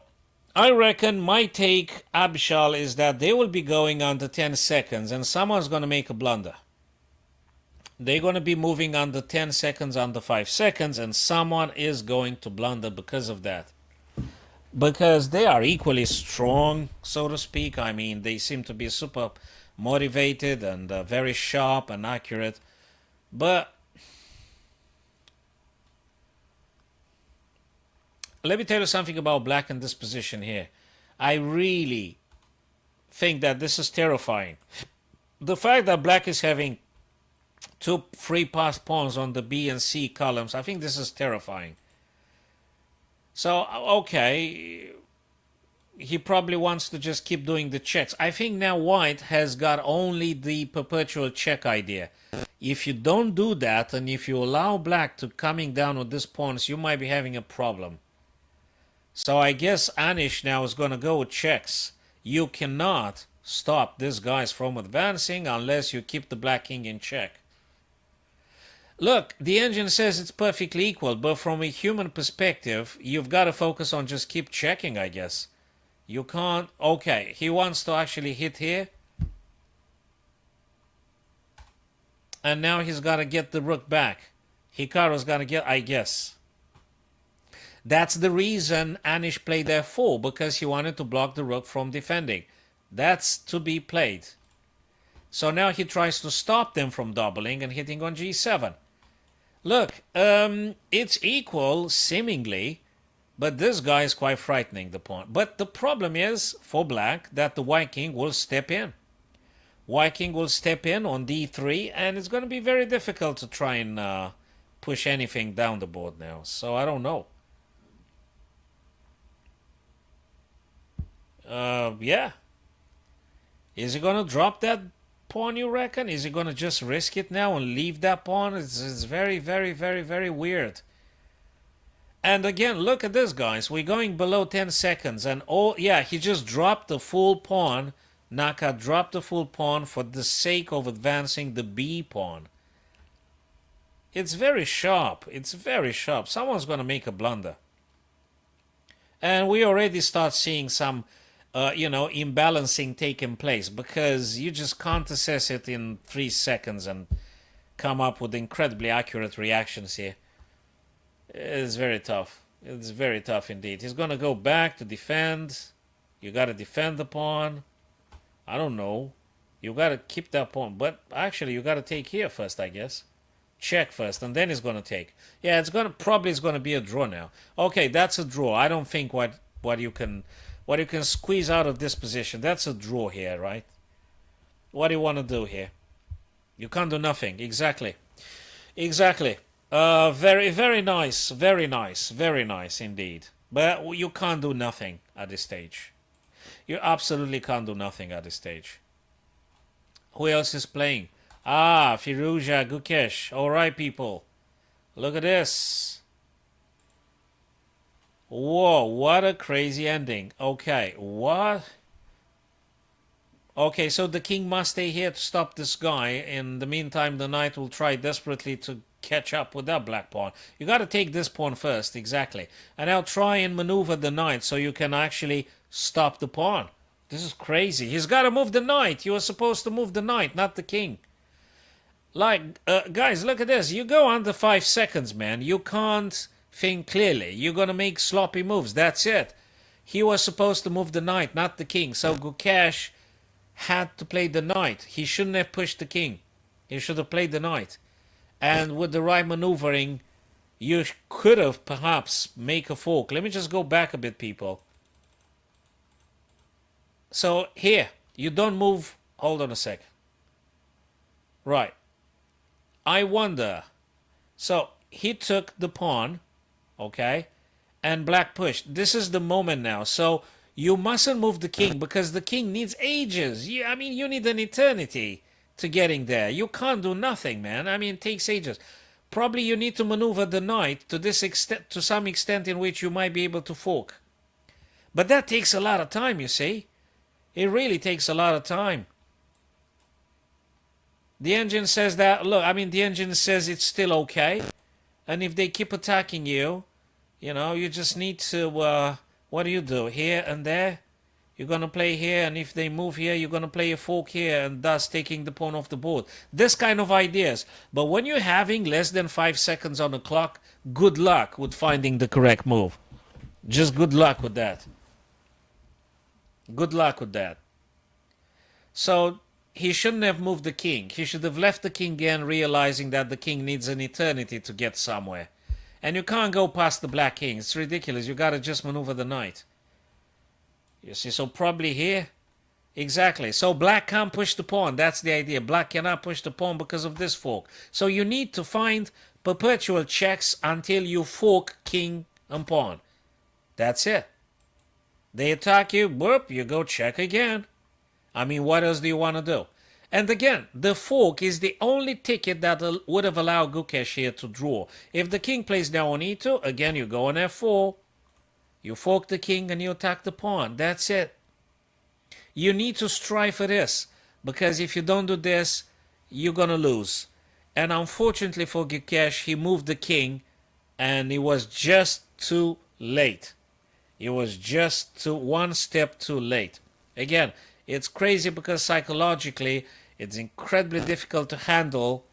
I reckon my take, Abshal, is that they will be going under 10 seconds and someone's going to make a blunder. They're going to be moving under 10 seconds, under 5 seconds, and someone is going to blunder because of that. Because they are equally strong, so to speak. I mean, they seem to be super motivated and very sharp and accurate. But let me tell you something about black in this position here. I really think that this is terrifying. The fact that black is having two free pass pawns on the B and C columns, I think this is terrifying. So, okay, he probably wants to just keep doing the checks. I think now white has got only the perpetual check idea. If you don't do that, and if you allow black to coming down with these pawns, you might be having a problem. So I guess Anish now is going to go with checks. You cannot stop these guys from advancing unless you keep the black king in check. Look, the engine says it's perfectly equal, but from a human perspective, you've got to focus on just keep checking, I guess. You can't... Okay, he wants to actually hit here. And now he's got to get the rook back. Hikaru's got to get... I guess. That's the reason Anish played f4, because he wanted to block the rook from defending. That's to be played. So now he tries to stop them from doubling and hitting on g7. Look, it's equal, seemingly, but this guy is quite frightening, the pawn. But the problem is, for black, that the white king will step in. White king will step in on d3, and it's going to be very difficult to try and push anything down the board now. So I don't know. Yeah. Is he going to drop that pawn, you reckon? Is he going to just risk it now and leave that pawn? It's very, very weird. And again, look at this, guys. We're going below 10 seconds. And yeah, he just dropped the full pawn. Naka dropped the full pawn for the sake of advancing the B pawn. It's very sharp. It's very sharp. Someone's going to make a blunder. And we already start seeing some... imbalancing taking place, because you just can't assess it in 3 seconds and come up with incredibly accurate reactions here. It's very tough. It's very tough indeed. He's going to go back to defend. You got to defend the pawn. I don't know. You got to keep that pawn. But actually, you got to take here first, I guess. Check first, and then he's going to take. Yeah, it's going to be a draw now. Okay, that's a draw. I don't think what you can squeeze out of this position. That's a draw here, right? What do you want to do here? You can't do nothing. Exactly. Very nice. Very nice indeed. But you can't do nothing at this stage. You absolutely can't do nothing at this stage. Who else is playing? Ah, Firuja Gukesh. All right, people. Look at this. Whoa, what a crazy ending. Okay, what? Okay, so the king must stay here to stop this guy. In the meantime, the knight will try desperately to catch up with that black pawn. You got to take this pawn first, exactly. And I'll try and maneuver the knight so you can actually stop the pawn. This is crazy. He's got to move the knight. You are supposed to move the knight, not the king. Like, guys, look at this. You go under 5 seconds, man. You can't... think clearly. You're going to make sloppy moves. That's it. He was supposed to move the knight, not the king. So Gukesh had to play the knight. He shouldn't have pushed the king. He should have played the knight. And with the right maneuvering, You could have perhaps make a fork. Let me just go back a bit, people. So here, you don't move. Hold on a sec. Right. I wonder. So he took the pawn, okay, and black pushed. This is the moment now. So you mustn't move the king because the king needs ages. I mean, you need an eternity to getting there. You can't do nothing, man. I mean, it takes ages. Probably you need to maneuver the knight to this extent, to some extent in which you might be able to fork. But that takes a lot of time, you see. It really takes a lot of time. The engine says that, look, I mean, the engine says it's still okay. And if they keep attacking you, you know, you just need to, what do you do? Here and there? You're going to play here, and if they move here, you're going to play a fork here, and thus taking the pawn off the board. This kind of ideas. But when you're having less than 5 seconds on the clock, good luck with finding the correct move. Just good luck with that. Good luck with that. So he shouldn't have moved the king. He should have left the king again, realizing that the king needs an eternity to get somewhere. And you can't go past the black king. It's ridiculous. You got to just maneuver the knight. You see, so probably here. Exactly. So black can't push the pawn. That's the idea. Black cannot push the pawn because of this fork. So you need to find perpetual checks until you fork king and pawn. That's it. They attack you, whoop, you go check again. I mean, what else do you want to do? And again, the fork is the only ticket that would have allowed Gukesh here to draw. If the king plays now on e2, again you go on f4. You fork the king and you attack the pawn. That's it. You need to strive for this. Because if you don't do this, you're going to lose. And unfortunately for Gukesh, he moved the king. And it was just too late. It was just one step too late. Again, it's crazy because psychologically, it's incredibly difficult to handle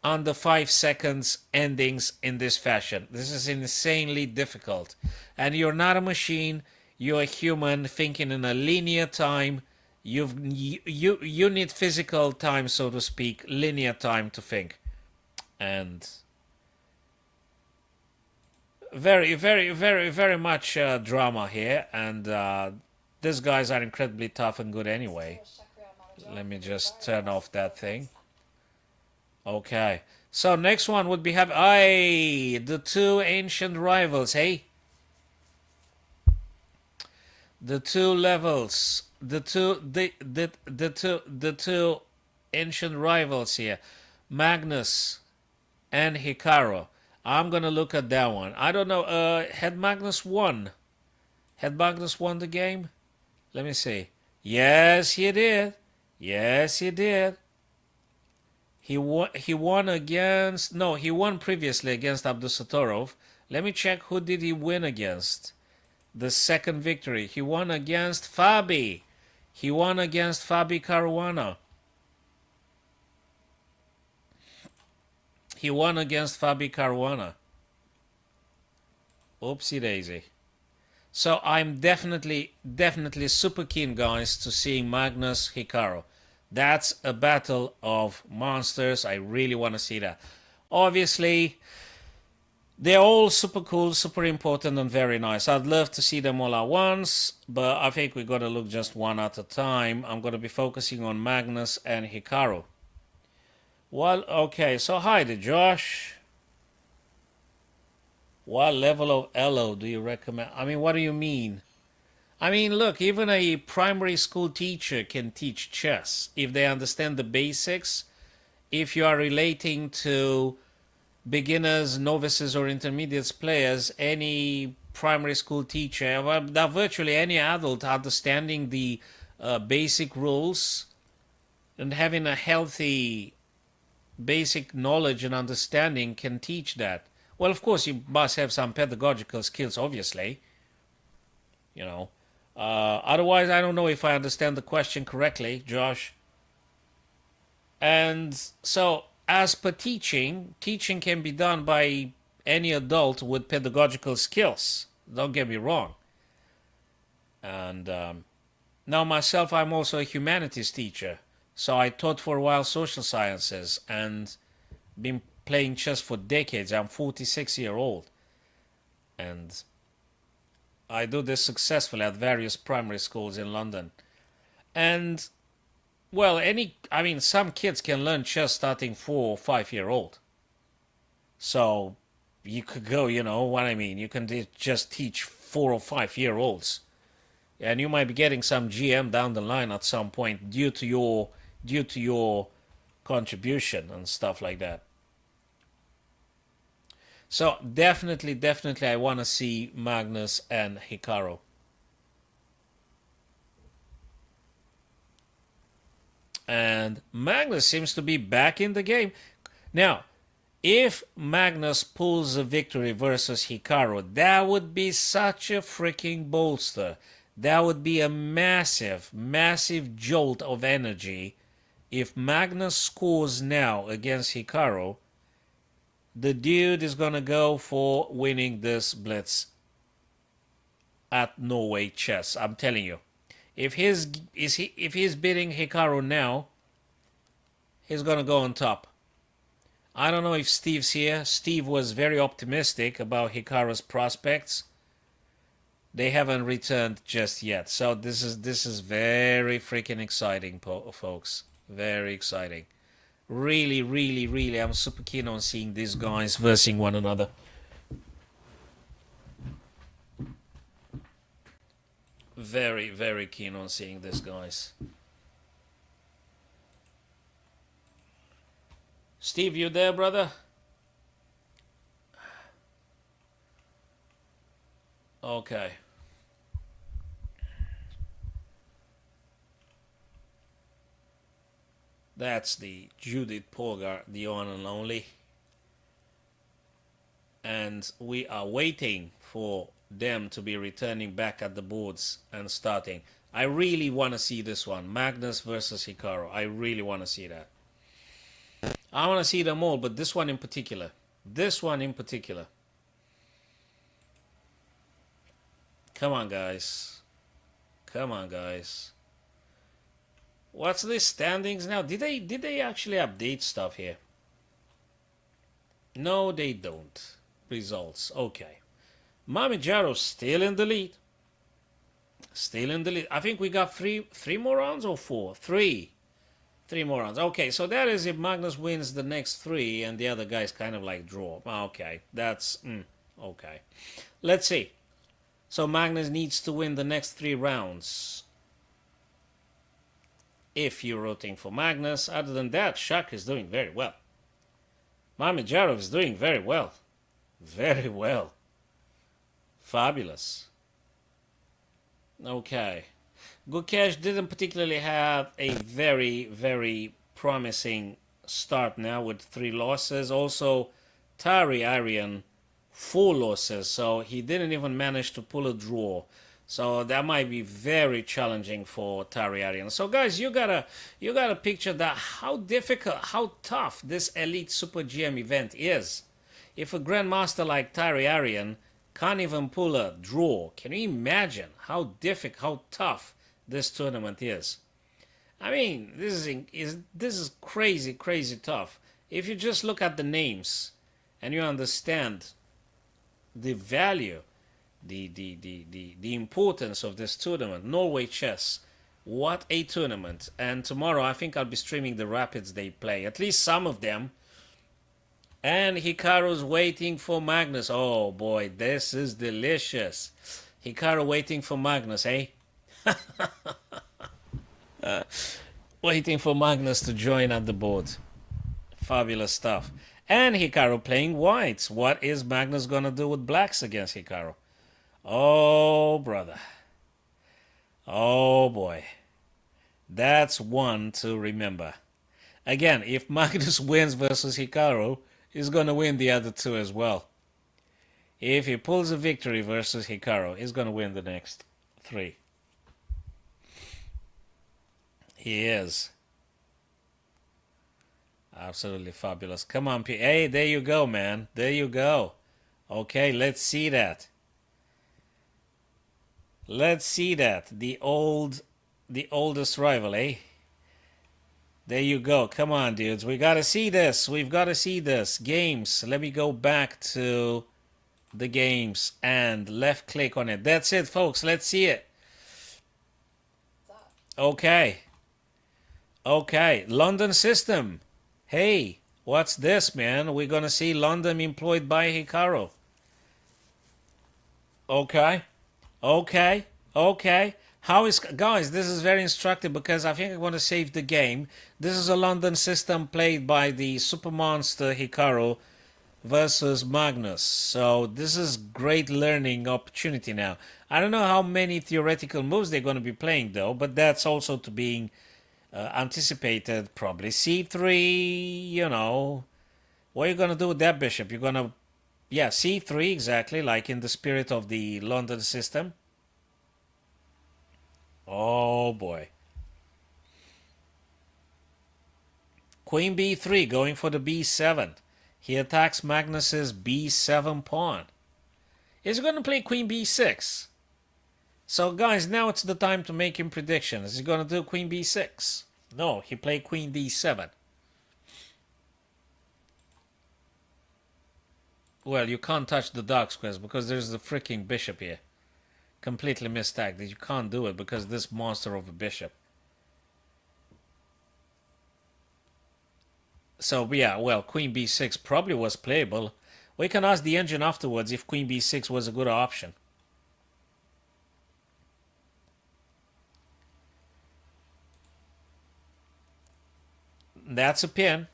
under 5 seconds endings in this fashion. This is insanely difficult. And you're not a machine. You're a human thinking in a linear time. You need physical time, so to speak, linear time to think. And very, very, very, very much drama here. And these guys are incredibly tough and good anyway. Let me just turn off that thing. Okay. So next one would be the two ancient rivals, hey? The two levels. The two ancient rivals here. Magnus and Hikaru. I'm gonna look at that one. I don't know, had Magnus won? Had Magnus won the game? Let me see. Yes, he did. Yes, he did. He won against... No, he won previously against Abdusatorov. Let me check who did he win against. The second victory. He won against Fabi. He won against Fabi Caruana. He won against Fabi Caruana. Oopsie daisy. So I'm definitely super keen, guys, to seeing Magnus Hikaru. That's a battle of monsters. I really want to see that. Obviously, they're all super cool, super important, and very nice. I'd love to see them all at once, but I think we're going to look just one at a time. I'm going to be focusing on Magnus and Hikaru. Well, okay, so hi there, Josh. What level of ELO do you recommend? I mean, what do you mean? I mean, look, even a primary school teacher can teach chess if they understand the basics. If you are relating to beginners, novices, or intermediate players, any primary school teacher, well, virtually any adult understanding the basic rules and having a healthy basic knowledge and understanding can teach that. Well, of course, you must have some pedagogical skills, obviously. You know. Otherwise, I don't know if I understand the question correctly, Josh. And so, as per teaching can be done by any adult with pedagogical skills. Don't get me wrong. And now myself, I'm also a humanities teacher. So I taught for a while social sciences and been playing chess for decades. I'm 46-year-old, and I do this successfully at various primary schools in London. And well, some kids can learn chess starting 4 or 5-year-old. So you could go, you know what I mean. You can just teach 4 or 5-year-olds, and you might be getting some GM down the line at some point due to your contribution and stuff like that. So definitely, definitely, I want to see Magnus and Hikaru. And Magnus seems to be back in the game. Now, if Magnus pulls a victory versus Hikaru, that would be such a freaking bolster. That would be a massive, massive jolt of energy. If Magnus scores now against Hikaru, the dude is gonna go for winning this blitz at Norway Chess. I'm telling you. If he's beating Hikaru now, he's gonna go on top. I don't know if Steve's here. Steve was very optimistic about Hikaru's prospects. They haven't returned just yet, so this is very freaking exciting, folks. Very exciting. Really, really, really, I'm super keen on seeing these guys versing one another. Very, very keen on seeing these guys. Steve, you there, brother? Okay. That's the Judith Polgar, the one and only. And we are waiting for them to be returning back at the boards and starting. I really want to see this one. Magnus versus Hikaru. I really want to see that. I want to see them all, but this one in particular. This one in particular. Come on, guys. Come on, guys. What's the standings now? Did they actually update stuff here? No, they don't. Results. Okay. Mamijaro's still in the lead. Still in the lead. I think we got three more rounds or four? Three more rounds. Okay, so that is if Magnus wins the next three and the other guys kind of like draw. Okay, that's... okay. Let's see. So Magnus needs to win the next 3 rounds. If you're rooting for Magnus. Other than that, Shak is doing very well. Mamijarov is doing very well. Very well. Fabulous. Okay. Gukesh didn't particularly have a very, very promising start now with 3 losses. Also, Tari Aryan, 4 losses. So he didn't even manage to pull a draw. So that might be very challenging for Tari Aryan. So guys, you gotta picture that how difficult, how tough this Elite Super GM event is. If a grandmaster like Tari Aryan can't even pull a draw, can you imagine how difficult, how tough this tournament is? I mean, this is crazy, crazy tough. If you just look at the names and you understand the value, the importance of this tournament, Norway Chess, what a tournament. And tomorrow I think I'll be streaming the Rapids they play, at least some of them. And Hikaru's waiting for Magnus. Oh boy, this is delicious. Hikaru waiting for Magnus, eh? Waiting for Magnus to join at the board. Fabulous stuff. And Hikaru playing whites. What is Magnus gonna do with blacks against Hikaru? Oh, brother. Oh, boy. That's one to remember. Again, if Magnus wins versus Hikaru, he's going to win the other 2 as well. If he pulls a victory versus Hikaru, he's going to win the next 3. He is. Absolutely fabulous. Come on, P. Hey, there you go, man. There you go. Okay, let's see that. Let's see that. The oldest rival, eh? There you go. Come on, dudes. We got to see this. We've got to see this. Games. Let me go back to the games and left click on it. That's it, folks. Let's see it. Okay. Okay. London system. Hey, what's this, man? We're going to see London employed by Hikaru. Okay. Okay. Okay. How is, guys, this is very instructive because I think I want to save the game. This is a London system played by the super monster Hikaru versus Magnus. So this is great learning opportunity now. I don't know how many theoretical moves they're going to be playing though, but that's also to being anticipated. Probably c3, you know. What are you going to do with that bishop? You're going to, yeah, c3 exactly, like in the spirit of the London system. Oh boy. Queen b3 going for the b7. He attacks Magnus's b7 pawn. He's going to play queen b6. So guys, now it's the time to make him predictions. Is he going to do queen b6? No, he played queen d7. Well, you can't touch the dark squares because there's the freaking bishop here. Completely mistagged. You can't do it because this monster of a bishop. So yeah, well, queen b6 probably was playable. We can ask the engine afterwards if queen b6 was a good option. That's a pin.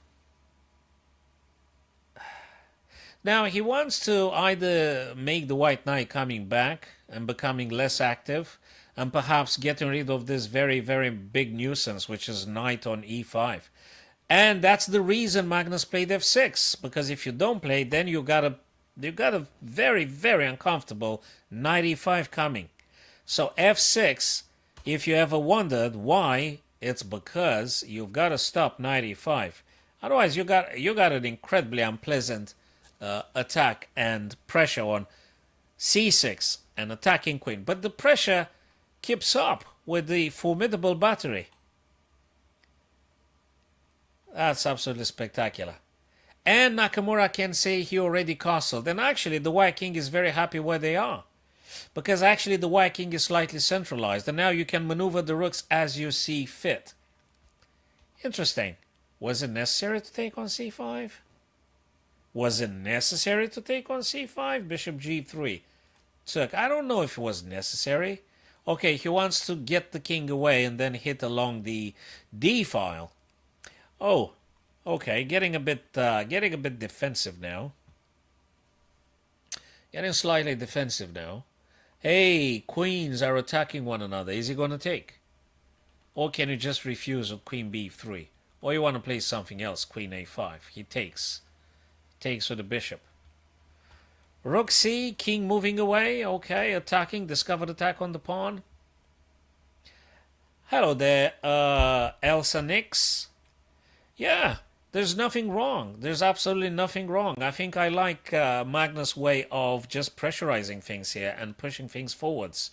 Now he wants to either make the white knight coming back and becoming less active, and perhaps getting rid of this very, very big nuisance, which is knight on e5. And that's the reason Magnus played f6, because if you don't play, then you got a very, very uncomfortable knight e5 coming. So f6, if you ever wondered why, it's because you've got to stop knight e5. Otherwise, you got an incredibly unpleasant attack and pressure on c6 and attacking queen. But the pressure keeps up with the formidable battery. That's absolutely spectacular. And Nakamura can say he already castled. And actually, the White King is very happy where they are. Because actually, the White King is slightly centralized. And now you can maneuver the rooks as you see fit. Interesting. Was it necessary to take on c5? Was it necessary to take on c5? Bishop g3. Took. I don't know if it was necessary. Okay, he wants to get the king away and then hit along the d file. Oh, okay, getting a bit defensive now. Getting slightly defensive now. Hey, queens are attacking one another. Is he going to take? Or can you just refuse with queen b3? Or you want to play something else, queen a5. He takes. Takes with the bishop. Rook c, king moving away. Okay, attacking. Discovered attack on the pawn. Hello there, Elsa Nix. Yeah, there's nothing wrong. There's absolutely nothing wrong. I think I like Magnus' way of just pressurizing things here and pushing things forwards.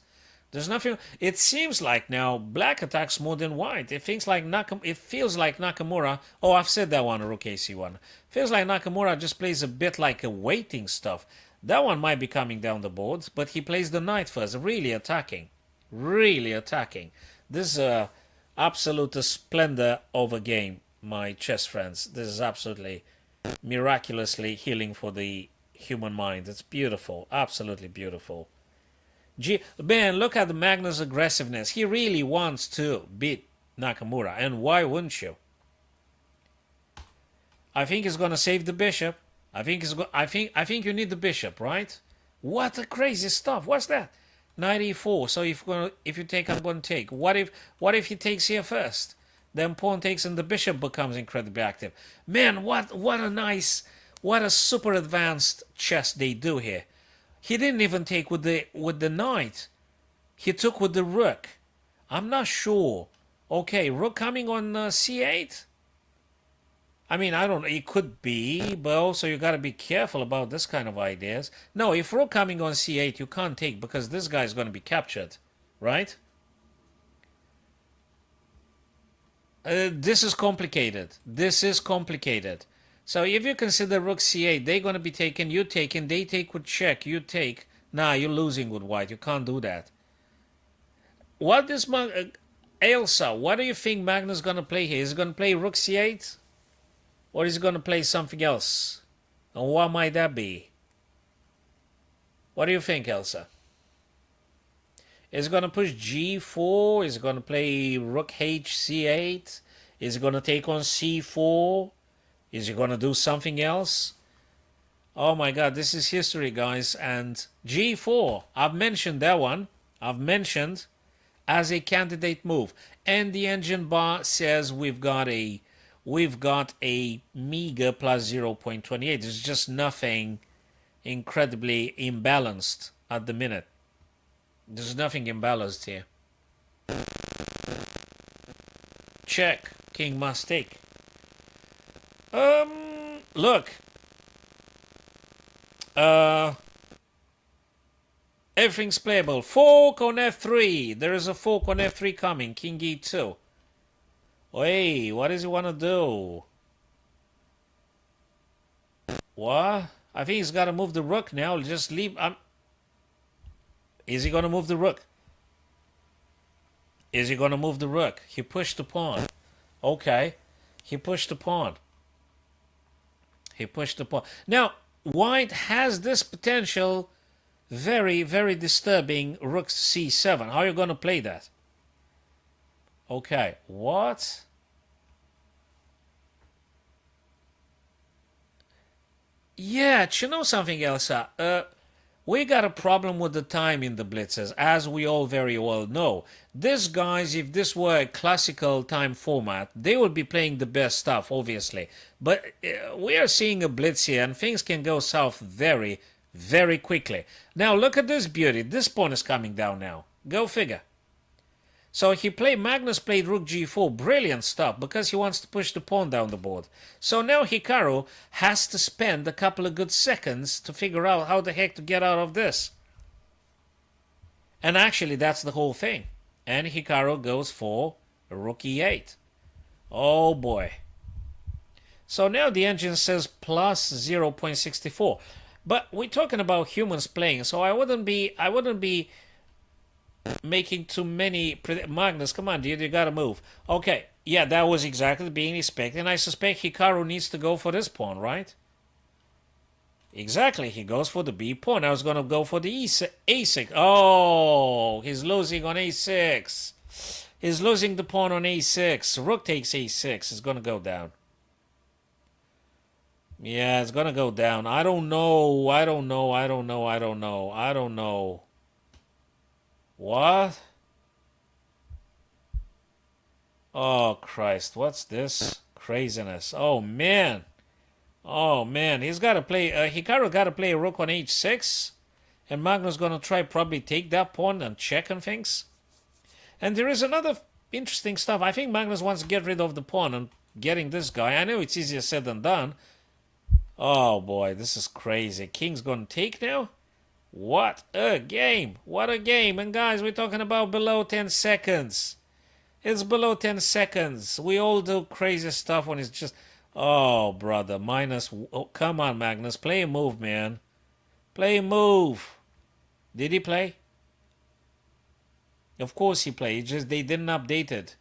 There's nothing. It seems like now black attacks more than white. It feels like Nakamura. Oh, I've said that one, Rook AC1. Feels like Nakamura just plays a bit like a waiting stuff. That one might be coming down the board, but he plays the knight first, really attacking. Really attacking. This is absolute splendor of a game, my chess friends. This is absolutely miraculously healing for the human mind. It's beautiful, absolutely beautiful. Man, look at the Magnus' aggressiveness. He really wants to beat Nakamura, and why wouldn't you? I think he's gonna save the bishop. I think you need the bishop, right? What a crazy stuff! What's that? Knight e4. So if you take, I'm gonna take. What if he takes here first? Then pawn takes and the bishop becomes incredibly active. Man, what a super advanced chess they do here. He didn't even take with the knight. He took with the rook. I'm not sure. Okay, rook coming on c8. I mean, I don't know. It could be, but also you got to be careful about this kind of ideas. No, if rook coming on c8, you can't take because this guy is going to be captured, right? This is complicated. This is complicated. So if you consider rook c8, they're going to be taken, you taken, they take with check, you take. Nah, you're losing with white. You can't do that. What is Elsa, what do you think Magnus is going to play here? Is he going to play rook c8? Or is he going to play something else? And what might that be? What do you think, Elsa? Is he going to push g4? Is he going to play rook hc8? Is he going to take on c4? Is he going to do something else? Oh my god, this is history, guys. And g4, I've mentioned that one. I've mentioned as a candidate move. And the engine bar says we've got a meager plus 0.28. There's just nothing incredibly imbalanced at the minute. There's nothing imbalanced here. Check. King must take. Look. Everything's playable. Fork on f3. There is a fork on f3 coming. King e2. Hey, what does he want to do? What? I think he's got to move the rook now. Just leave. Is he going to move the rook? Is he going to move the rook? He pushed the pawn. Okay. He pushed the pawn. He pushed the pawn. Now, white has this potential very, very disturbing rook c7. How are you going to play that? Okay. What? Yeah, you know something else? We got a problem with the time in the blitzes, as we all very well know. These guys, if this were a classical time format, they would be playing the best stuff, obviously. But we are seeing a blitz here, and things can go south very, very quickly. Now, look at this beauty. This pawn is coming down now. Go figure. So Magnus played rook g4, brilliant stuff, because he wants to push the pawn down the board. So now Hikaru has to spend a couple of good seconds to figure out how the heck to get out of this. And actually, that's the whole thing. And Hikaru goes for rook e8. Oh boy. So now the engine says plus 0.64. But we're talking about humans playing, so I wouldn't be making too many. Magnus, come on, dude, you gotta move. Okay, yeah, that was exactly being expected, and I suspect Hikaru needs to go for this pawn, right? Exactly, he goes for the b pawn. I was gonna go for the a6. Oh, he's losing on a6. He's losing the pawn on a6. Rook takes a6. It's gonna go down. Yeah, it's gonna go down. I don't know. What? Oh, Christ. What's this craziness? Oh, man. Oh, man. He's got to play... Hikaru got to play a rook on h6. And Magnus going to try probably take that pawn and check on things. And there is another interesting stuff. I think Magnus wants to get rid of the pawn and getting this guy. I know it's easier said than done. Oh, boy. This is crazy. King's going to take now? What a game. What a game. And guys, we're talking about below 10 seconds. It's below 10 seconds. We all do crazy stuff when it's just... Oh, brother. Minus... Oh, come on, Magnus. Play a move, man. Play a move. Did he play? Of course he played. Just they didn't update it.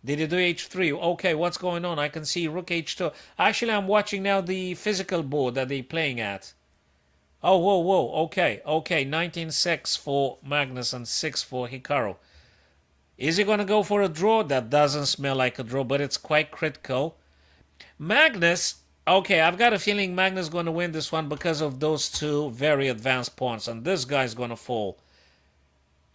Did he do h3? Okay, what's going on? I can see rook h2. Actually, I'm watching now the physical board that they're playing at. Oh, whoa. Okay. 19-6 for Magnus and 6 for Hikaru. Is he going to go for a draw? That doesn't smell like a draw, but it's quite critical. Magnus, okay, I've got a feeling Magnus is going to win this one because of those two very advanced pawns, and this guy's going to fall.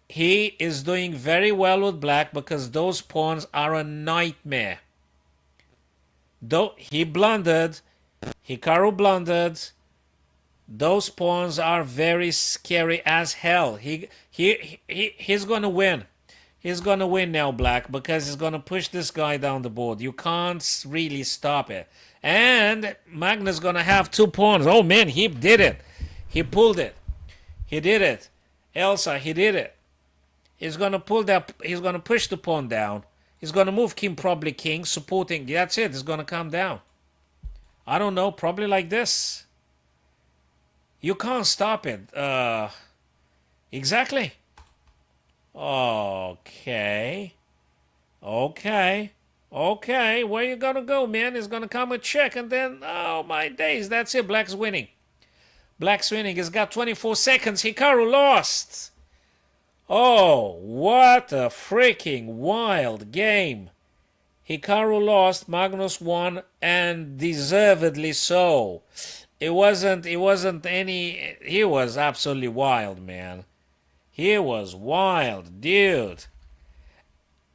He is doing very well with black because those pawns are a nightmare. Though he blundered, Hikaru blundered. Those pawns are very scary as hell. He's going to win. He's going to win now, black, because he's going to push this guy down the board. You can't really stop it. And Magnus going to have 2 pawns. Oh, man, he did it. He pulled it. He did it. Elsa, he did it. He's going to pull that. He's going to push the pawn down. He's gonna move king, probably king, supporting. That's it. It's gonna come down. I don't know. Probably like this. You can't stop it. Exactly. Okay. Okay. Okay. Where you gonna go, man? It's gonna come a check, and then, oh my days, that's it. Black's winning. Black's winning. He's got 24 seconds. Hikaru lost. Oh, what a freaking wild game. Hikaru lost, Magnus won, and deservedly so. It wasn't any, he was absolutely wild, man. He was wild, dude.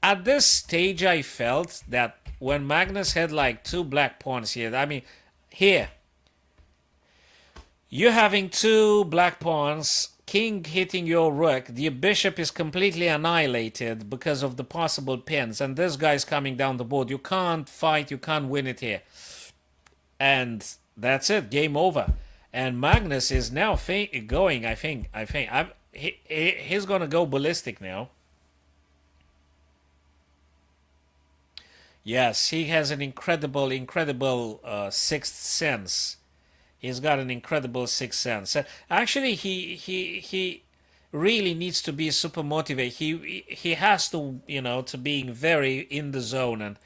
At this stage, I felt that when Magnus had like 2 black pawns here, I mean, here, you're having 2 black pawns, king hitting your rook, the bishop is completely annihilated because of the possible pins, and this guy's coming down the board. You can't fight, you can't win it here. And that's it, game over. And Magnus is now going, I think, he's going to go ballistic now. Yes, he has an incredible sixth sense. He's got an incredible sixth sense. Actually, he really needs to be super motivated. He has to, to being very in the zone, and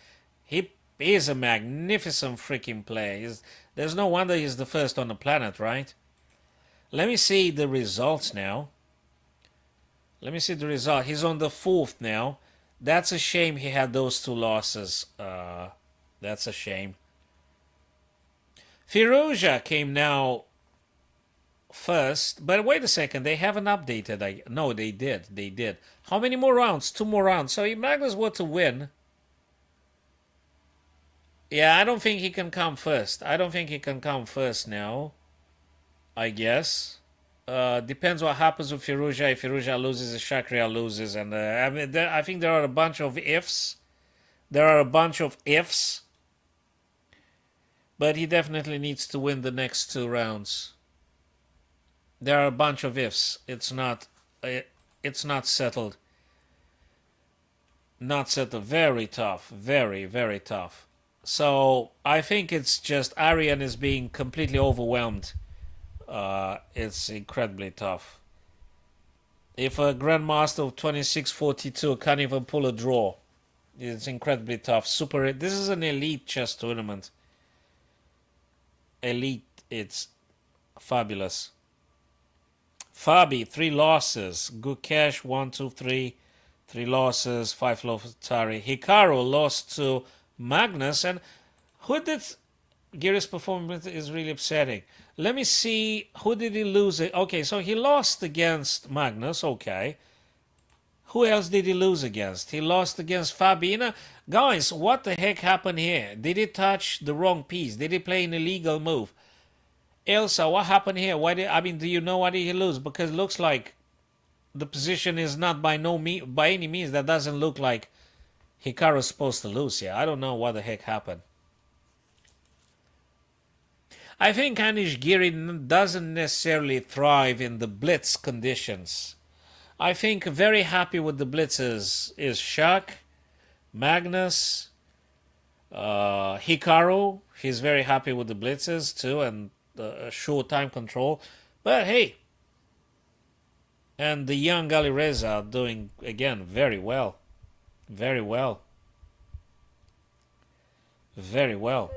he is a magnificent freaking player. There's no wonder he's the first on the planet, right? Let me see the results now. Let me see the result. He's on the 4th now. That's a shame he had those 2 losses. That's a shame. Firouzja came now first, but wait a second, they haven't updated. No, they did. How many more rounds? 2 more rounds. So Magnus were to win. Yeah, I don't think he can come first. Now, I guess. Depends what happens with Firouzja. If Firouzja loses, Shakria loses. And I think there are a bunch of ifs. But he definitely needs to win the next 2 rounds. There are a bunch of ifs. It's not settled. Not settled. Very tough. Very, very tough. So I think it's just Aryan is being completely overwhelmed. It's incredibly tough. If a Grandmaster of 2642 can't even pull a draw, it's incredibly tough. This is an elite chess tournament. Elite, it's fabulous. Fabi, 3 losses. Gukesh, 1, 2, 3. 3 losses, 5 losses. Tari. Hikaru lost to Magnus, and who did... Giri's performance is really upsetting. Let me see, who did he lose? Okay, so he lost against Magnus, okay. Who else did he lose against? He lost against Fabina. Guys, what the heck happened here? Did he touch the wrong piece? Did he play an illegal move? Elsa, what happened here? Do you know why did he lose? Because it looks like the position is not by any means. That doesn't look like Hikaru's supposed to lose here. I don't know what the heck happened. I think Anish Giri doesn't necessarily thrive in the blitz conditions. I think very happy with the blitzes is Shak, Magnus, Hikaru. He's very happy with the blitzes too, and short time control. But hey, and the young Ali Reza doing again very well. Very well. Very well.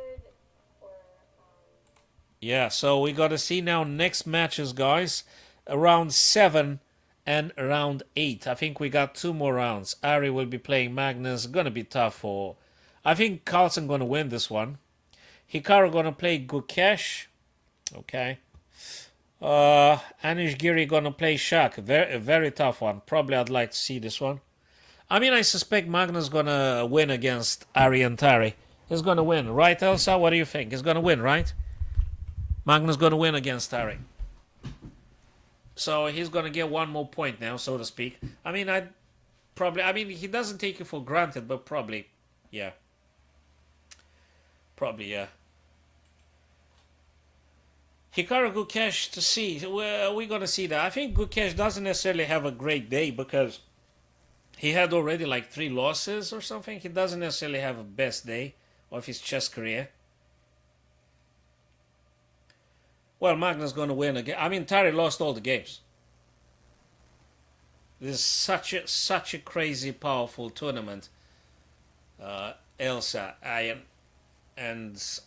Yeah, so we got to see now next matches, guys. Round 7 and round 8. I think we got 2 more rounds. Ari will be playing Magnus. Gonna be tough for... I think Carlsen gonna win this one. Hikaru gonna play Gukesh. Okay. Anish Giri gonna play Shak. Very, very tough one. Probably I'd like to see this one. I mean, I suspect Magnus gonna win against Ari and Tari. He's gonna win, right, Elsa? What do you think? He's gonna win, right? Magnus gonna win against Tari. So he's gonna get 1 more point now, so to speak. I mean, he doesn't take it for granted, but probably, yeah. Probably, yeah. Hikaru Gukesh to see. We're gonna see that. I think Gukesh doesn't necessarily have a great day because He had already like 3 losses or something. He doesn't necessarily have a best day of his chess career. Well, Magnus going to win again. I mean, Tari lost all the games. This is such a crazy, powerful tournament. Elsa, and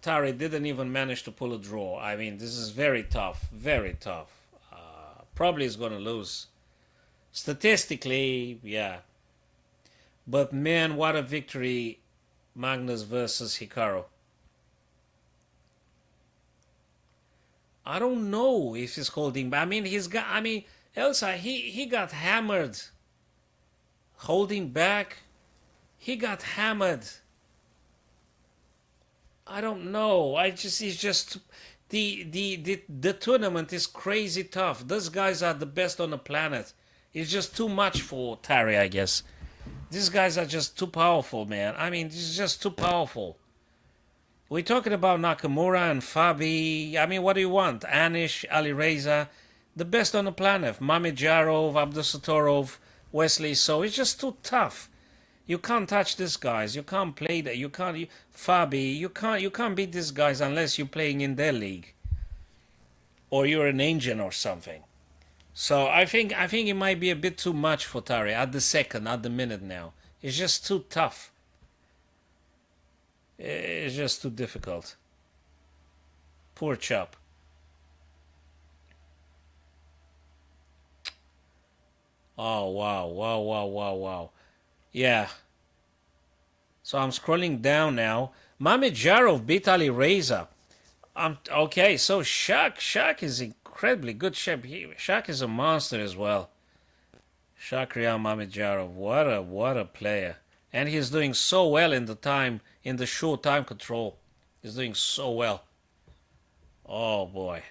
Tari didn't even manage to pull a draw. I mean, this is very tough, very tough. Probably is going to lose. Statistically, yeah. But man, what a victory, Magnus versus Hikaru. I don't know if he's holding back. I mean, Elsa, he got hammered. Holding back. He got hammered. I don't know. It's just the tournament is crazy tough. Those guys are the best on the planet. It's just too much for Tari, I guess. These guys are just too powerful, man. I mean, this is just too powerful. We're talking about Nakamura and Fabi. I mean, what do you want? Anish, Ali Reza, the best on the planet. Mamedyarov, Abdusatorov, Wesley. So it's just too tough. You can't touch these guys. You can't play that. Fabi. You can't beat these guys unless you're playing in their league, or you're an engine or something. So I think it might be a bit too much for Tari at the minute now. It's just too tough. It's just too difficult. Poor chap. Oh wow. Yeah. So I'm scrolling down now. Mamedyarov beat Ali Reza. Okay, so Shaq is incredibly good. Shaq is a monster as well. Shakriyan Mamedyarov, what a player. And he's doing so well in the short time control. He's doing so well. Oh boy.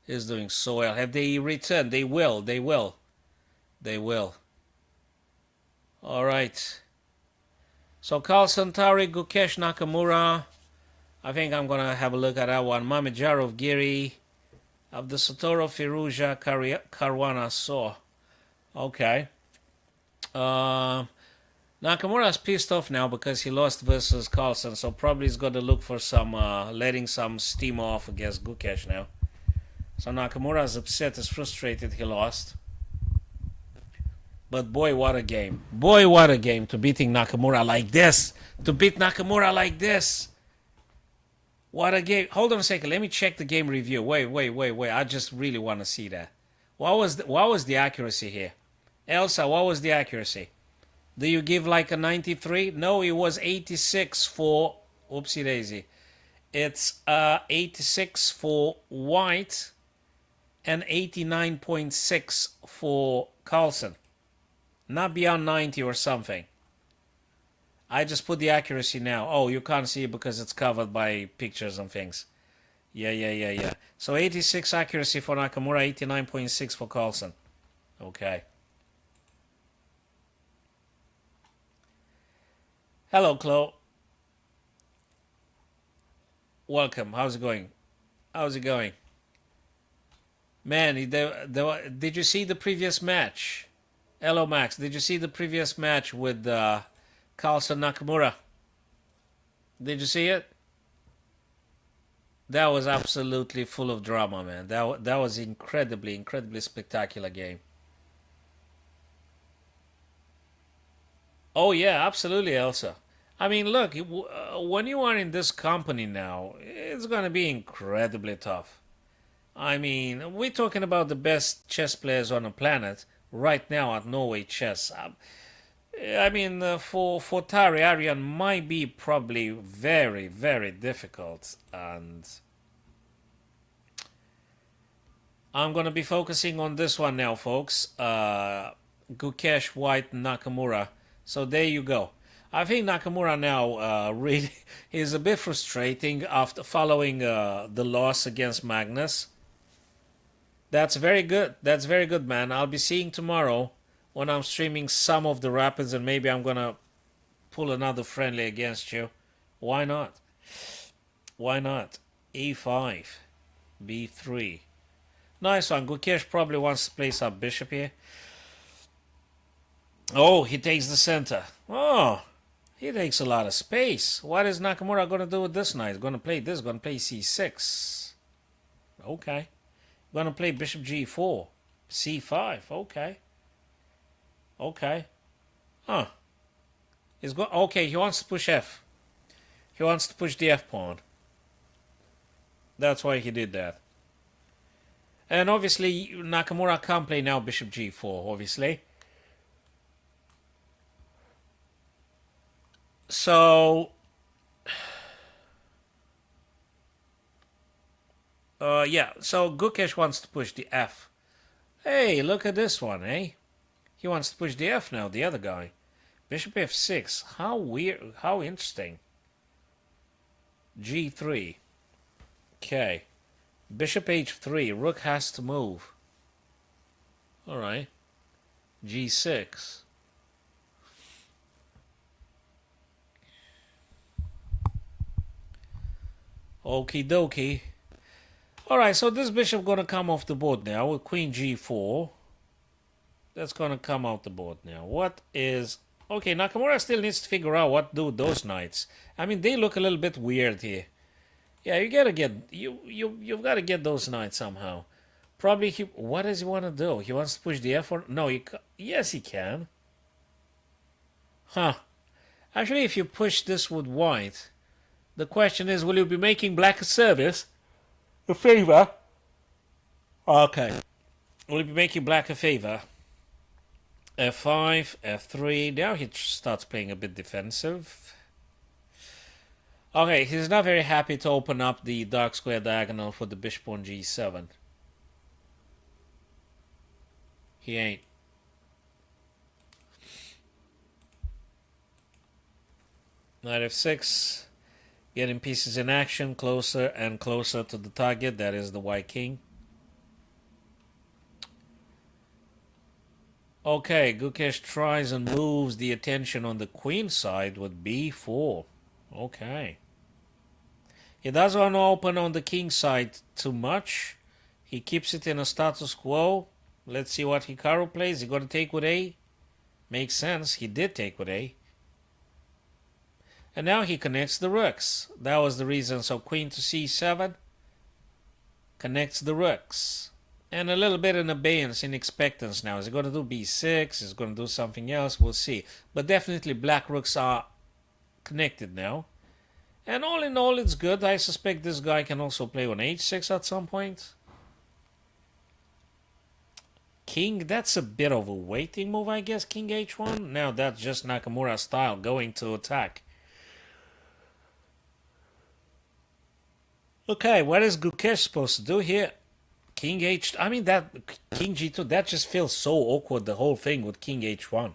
He's doing so well. Have they returned? They will. All right. So Carlsen, Tari, Gukesh, Nakamura. I think I'm gonna have a look at that one. Mamedyarov, Giri, Abdusatorov, Firuja, Caruana, So. Okay. Nakamura's pissed off now because he lost versus Carlsen, so probably he's got to look for some letting some steam off against Gukesh now. So Nakamura's upset, is frustrated he lost. But boy, what a game. Boy, what a game to beating Nakamura like this. To beat Nakamura like this. What a game. Hold on a second. Let me check the game review. Wait. I just really want to see that. What was the accuracy here? Elsa, what was the accuracy? Do you give like a 93? No, it was 86 for... Oopsie daisy. It's 86 for White and 89.6 for Carlsen. Not beyond 90 or something. I just put the accuracy now. Oh, you can't see it because it's covered by pictures and things. Yeah. So 86 accuracy for Nakamura, 89.6 for Carlsen. Okay. Hello, Chloe. Welcome. How's it going? Man, did you see the previous match? Hello, Max. Did you see the previous match with Carlsen Nakamura? Did you see it? That was absolutely full of drama, man. That was incredibly spectacular game. Oh yeah, absolutely, Elsa. I mean, look, when you are in this company now, it's gonna be incredibly tough. I mean, we're talking about the best chess players on the planet right now at Norway Chess. I mean, for Tari Arian might be probably very difficult, and I'm gonna be focusing on this one now, folks. Gukesh, White, Nakamura. So there you go. I think Nakamura now really is a bit frustrating after following the loss against Magnus. That's very good. That's very good, man. I'll be seeing tomorrow when I'm streaming some of the Rapids, and maybe I'm gonna pull another friendly against you. Why not? Why not? E5, B3. Nice one. Gukesh probably wants to play some bishop here. Oh, he takes the center. Oh, he takes a lot of space. What is Nakamura going to do with this knight? Going to play this, going to play c6. Okay. Going to play bishop g4. c5. Okay. Okay. Huh. Okay, he wants to push f. He wants to push the f pawn. That's why he did that. And obviously, Nakamura can't play now bishop g4, obviously. So, yeah, so Gukesh wants to push the f. Hey, look at this one, eh? He wants to push the f now, the other guy. Bishop f6. How weird, how interesting. g3. Okay. Bishop h3. Rook has to move. Alright. g6. Okie dokie. Alright, so this bishop gonna come off the board now with queen g4. That's gonna come out the board now. What is... Okay, Nakamura still needs to figure out what do those knights. I mean, they look a little bit weird here. Yeah, you gotta get... You've gotta get those knights somehow. Probably he... What does he want to do? He wants to push the f4? No, yes, he can. Huh. Actually, if you push this with white... The question is, will you be making black a service? A favor? Okay. Will you be making black a favor? f5, f3. Now he starts playing a bit defensive. Okay, he's not very happy to open up the dark square diagonal for the bishop on g7. He ain't. Knight f6. Getting pieces in action closer and closer to the target. That is the white king. Okay, Gukesh tries and moves the attention on the queen side with b4. Okay. He doesn't want to open on the king side too much. He keeps it in a status quo. Let's see what Hikaru plays. He going to take with a? Makes sense. He did take with a. And now he connects the rooks. That was the reason. So queen to c7 connects the rooks. And a little bit in abeyance, in expectance now. Is he going to do b6? Is he going to do something else? We'll see. But definitely black rooks are connected now. And all in all, it's good. I suspect this guy can also play on h6 at some point. King, that's a bit of a waiting move, I guess. King h1. Now that's just Nakamura style, going to attack. Okay, what is Gukesh supposed to do here? King h... I mean, that... King g2, that just feels so awkward, the whole thing with King h1.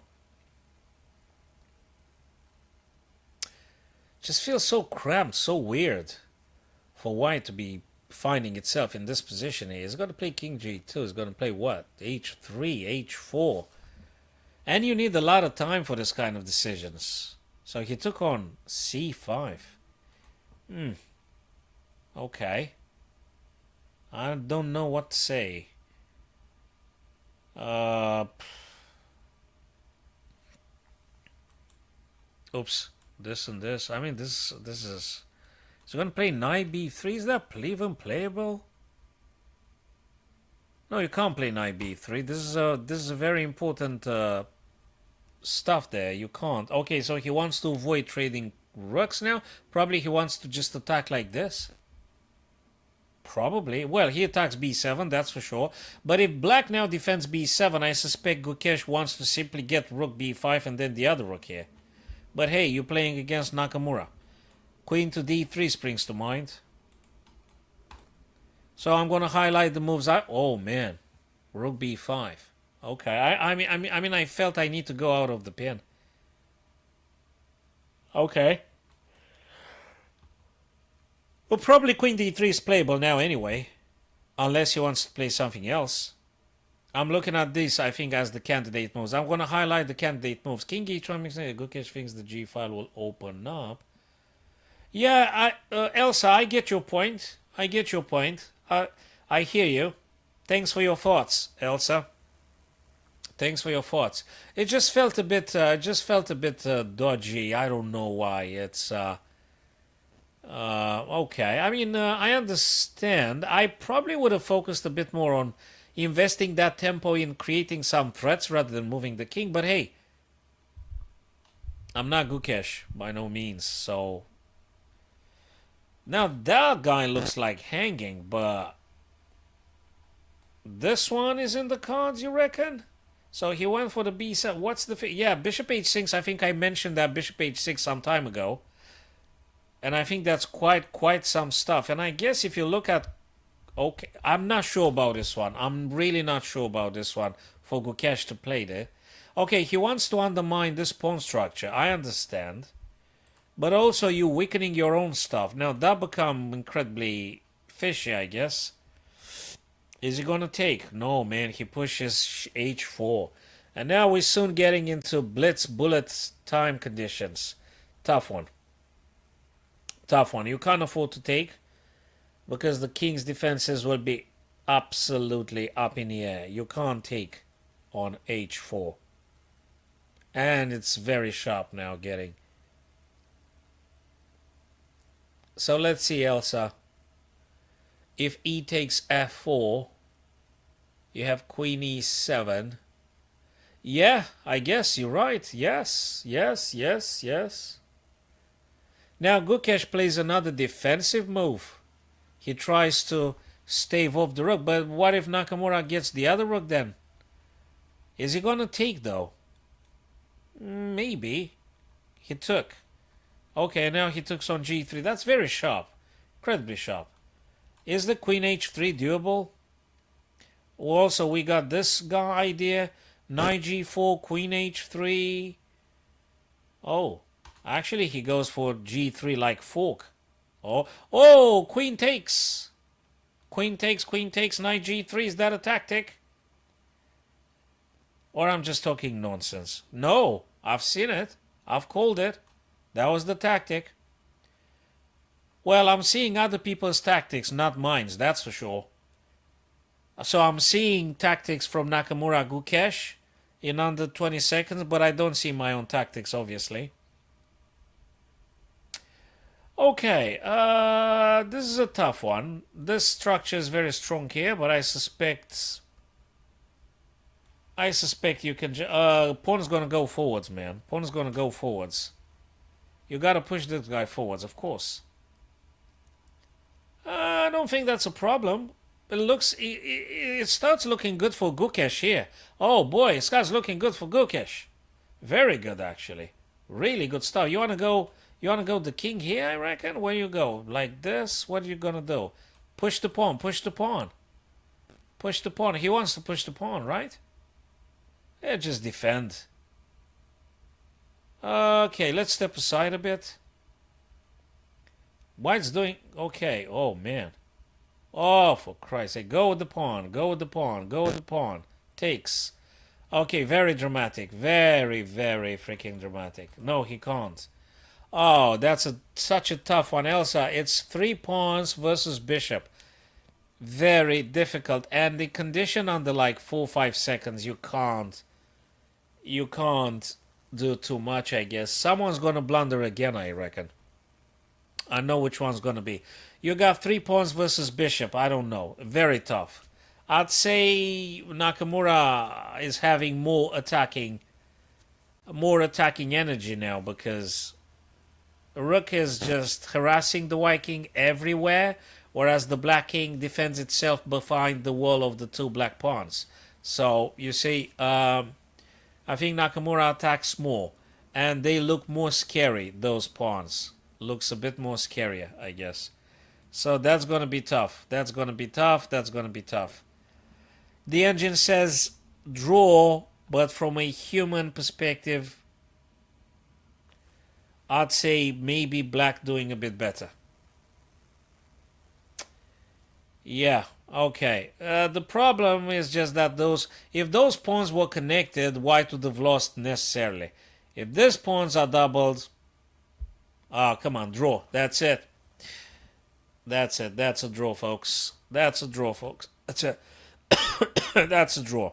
Just feels so cramped, so weird for white to be finding itself in this position here. He's going to play King g2. He's going to play what? h3, h4. And you need a lot of time for this kind of decisions. So he took on c5. Okay. I don't know what to say. Oops. This and this. I mean, this is... He's going to play knight b3. Is that even playable? No, you can't play knight b3. This is a very important stuff there. You can't. Okay, so he wants to avoid trading rooks now. Probably he wants to just attack like this. Probably. Well, he attacks b7, that's for sure. But if black now defends b7, I suspect Gukesh wants to simply get rook b5 and then the other rook here. But hey, you're playing against Nakamura. Queen to d3 springs to mind. So I'm going to highlight the moves. Oh man, rook b5. Okay, I mean, I felt I need to go out of the pin. Okay. Well, probably queen d3 is playable now anyway. Unless he wants to play something else. I'm looking at this, I think, as the candidate moves. I'm going to highlight the candidate moves. King e1 makes sense. Gukesh thinks the g file will open up. Yeah, Elsa, I get your point. I get your point. I hear you. Thanks for your thoughts, Elsa. Thanks for your thoughts. It just felt a bit, dodgy. I don't know why. It's okay. I mean, I understand. I probably would have focused a bit more on investing that tempo in creating some threats rather than moving the king. But hey, I'm not Gukesh by no means. So now that guy looks like hanging, but this one is in the cards, you reckon? So he went for the b7. What's the... Yeah, bishop h6. I think I mentioned that bishop h6 some time ago. And I think that's quite some stuff. And I guess if you look at... Okay, I'm not sure about this one. I'm really not sure about this one for Gukesh to play there. Okay, he wants to undermine this pawn structure. I understand. But also you weakening your own stuff. Now that become incredibly fishy, I guess. Is he going to take? No, man. He pushes h4. And now we're soon getting into blitz bullet time conditions. Tough one. Tough one. You can't afford to take because the king's defenses will be absolutely up in the air. You can't take on h4. And it's very sharp now getting. So let's see, Elsa. If e takes f4, you have queen e7. Yeah, I guess you're right. Yes. Now Gukesh plays another defensive move. He tries to stave off the rook. But what if Nakamura gets the other rook then? Is he going to take though? Maybe. He took. Okay, now he took on g3. That's very sharp. Incredibly sharp. Is the queen h3 doable? Also, we got this guy idea. Knight g4, queen h3. Oh, actually he goes for g3 like fork. Oh, queen takes. Queen takes, knight g3. Is that a tactic? Or I'm just talking nonsense? No, I've seen it. I've called it. That was the tactic. Well, I'm seeing other people's tactics, not mine, that's for sure. So I'm seeing tactics from Nakamura Gukesh in under 20 seconds, but I don't see my own tactics, obviously. Okay, this is a tough one. This structure is very strong here, but I suspect you can... pawn's gonna go forwards, man. Pawn's gonna go forwards. You gotta push this guy forwards, of course. I don't think that's a problem. It starts looking good for Gukesh here. Oh boy, it starts looking good for Gukesh. Very good, actually. Really good stuff. You wanna go the king here, I reckon? Where you go? Like this? What are you gonna do? Push the pawn, push the pawn. Push the pawn. He wants to push the pawn, right? Yeah, just defend. Okay, let's step aside a bit. White's doing okay. Oh man. Oh, for Christ's sake. Go with the pawn. Go with the pawn. Go with the pawn. Takes. Okay, very dramatic. Very, very freaking dramatic. No, he can't. Oh, that's such a tough one, Elsa. It's 3 pawns versus bishop. Very difficult. And the condition under like 4-5 seconds, you can't do too much, I guess. Someone's gonna blunder again, I reckon. I know which one's gonna be. You got 3 pawns versus bishop. I don't know. Very tough. I'd say Nakamura is having more attacking energy now because Rook is just harassing the white king everywhere, whereas the black king defends itself behind the wall of the 2 black pawns. So you see, I think Nakamura attacks more, and they look more scary. Those pawns looks a bit more scarier, I guess. So that's gonna be tough. That's gonna be tough. That's gonna be tough. The engine says draw, but from a human perspective, I'd say maybe black doing a bit better. Yeah, okay. The problem is just that if those pawns were connected, white would have lost necessarily. If these pawns are doubled, come on, draw. That's it. That's it. That's a draw, folks. That's a draw, folks. That's it. That's a draw.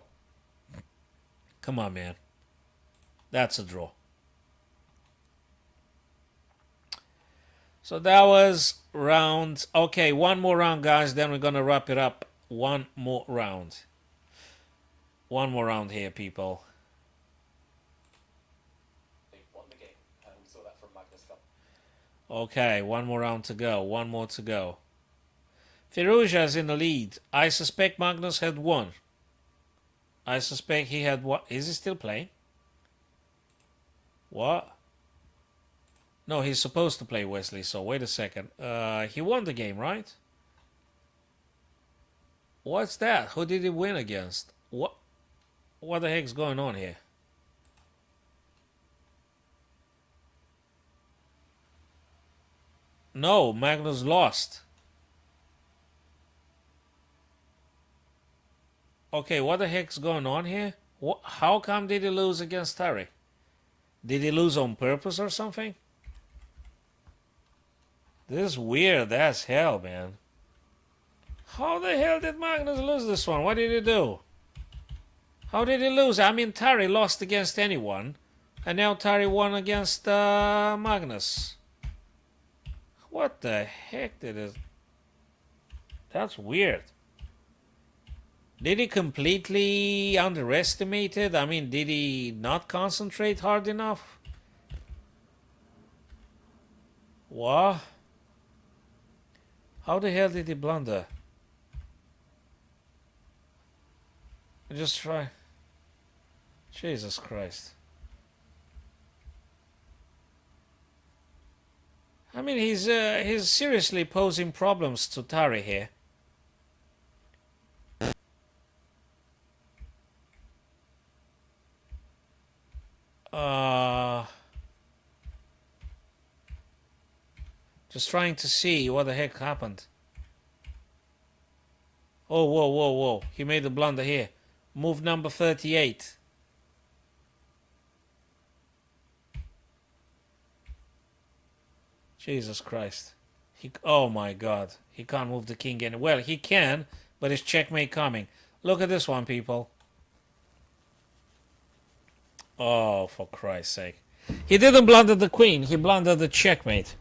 Come on, man. That's a draw. So that was round. Okay, one more round, guys. Then we're going to wrap it up. One more round. One more round here, people. They won the game, and we saw that from Magnus Cup. Okay, one more round to go. One more to go. Firouzja's in the lead. I suspect Magnus had won. I suspect he had what? Is he still playing? What? No, he's supposed to play Wesley, so wait a second. He won the game, right? What's that? Who did he win against? What the heck's going on here? No, Magnus lost. Okay, what the heck's going on here? How come did he lose against Terry? Did he lose on purpose or something? This is weird as hell, man. How the hell did Magnus lose this one? What did he do? How did he lose? I mean, Terry lost against anyone, and now Terry won against Magnus. What the heck did it? That's weird. Did he completely underestimate it? I mean, did he not concentrate hard enough? What? How the hell did he blunder? Just try. Jesus Christ. I mean, he's seriously posing problems to Tari here. Just trying to see what the heck happened. Oh, whoa, whoa, whoa. He made a blunder here. Move number 38. Jesus Christ. Oh my God. He can't move the king in. Well, he can, but it's checkmate coming. Look at this one, people. Oh, for Christ's sake. He didn't blunder the queen. He blundered the checkmate.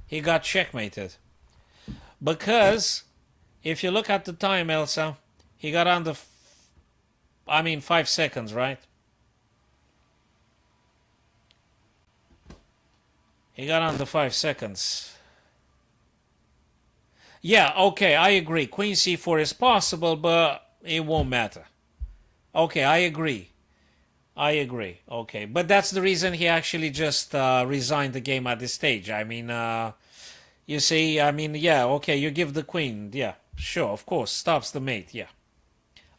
He got checkmated. Because, if you look at the time, Elsa, he got under, 5 seconds, right? He got under 5 seconds. Yeah, okay, I agree. Queen c4 is possible, but it won't matter. Okay, I agree. Okay, but that's the reason he actually just resigned the game at this stage. I mean, you see, yeah, okay, you give the queen, yeah, sure, of course, stops the mate, yeah.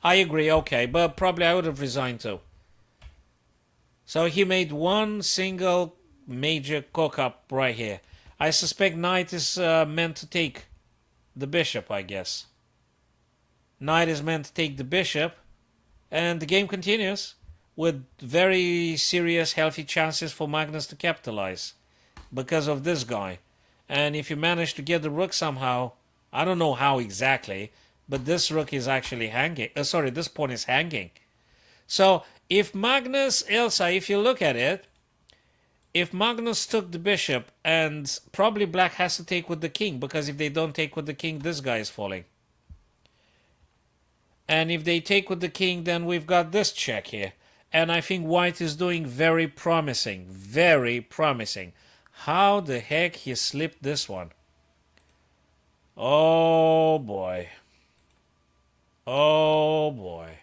I agree, okay, but probably I would have resigned too. So he made one single major cock-up right here. I suspect knight is meant to take the bishop, I guess. Knight is meant to take the bishop, and the game continues with very serious, healthy chances for Magnus to capitalize because of this guy. And if you manage to get the rook somehow, I don't know how exactly, but this rook is actually hanging. This pawn is hanging. So if Magnus, Elsa, if you look at it, if Magnus took the bishop, and probably black has to take with the king, because if they don't take with the king, this guy is falling. And if they take with the king, then we've got this check here. And I think white is doing very promising. Very promising. How the heck he slipped this one? Oh boy. Oh boy.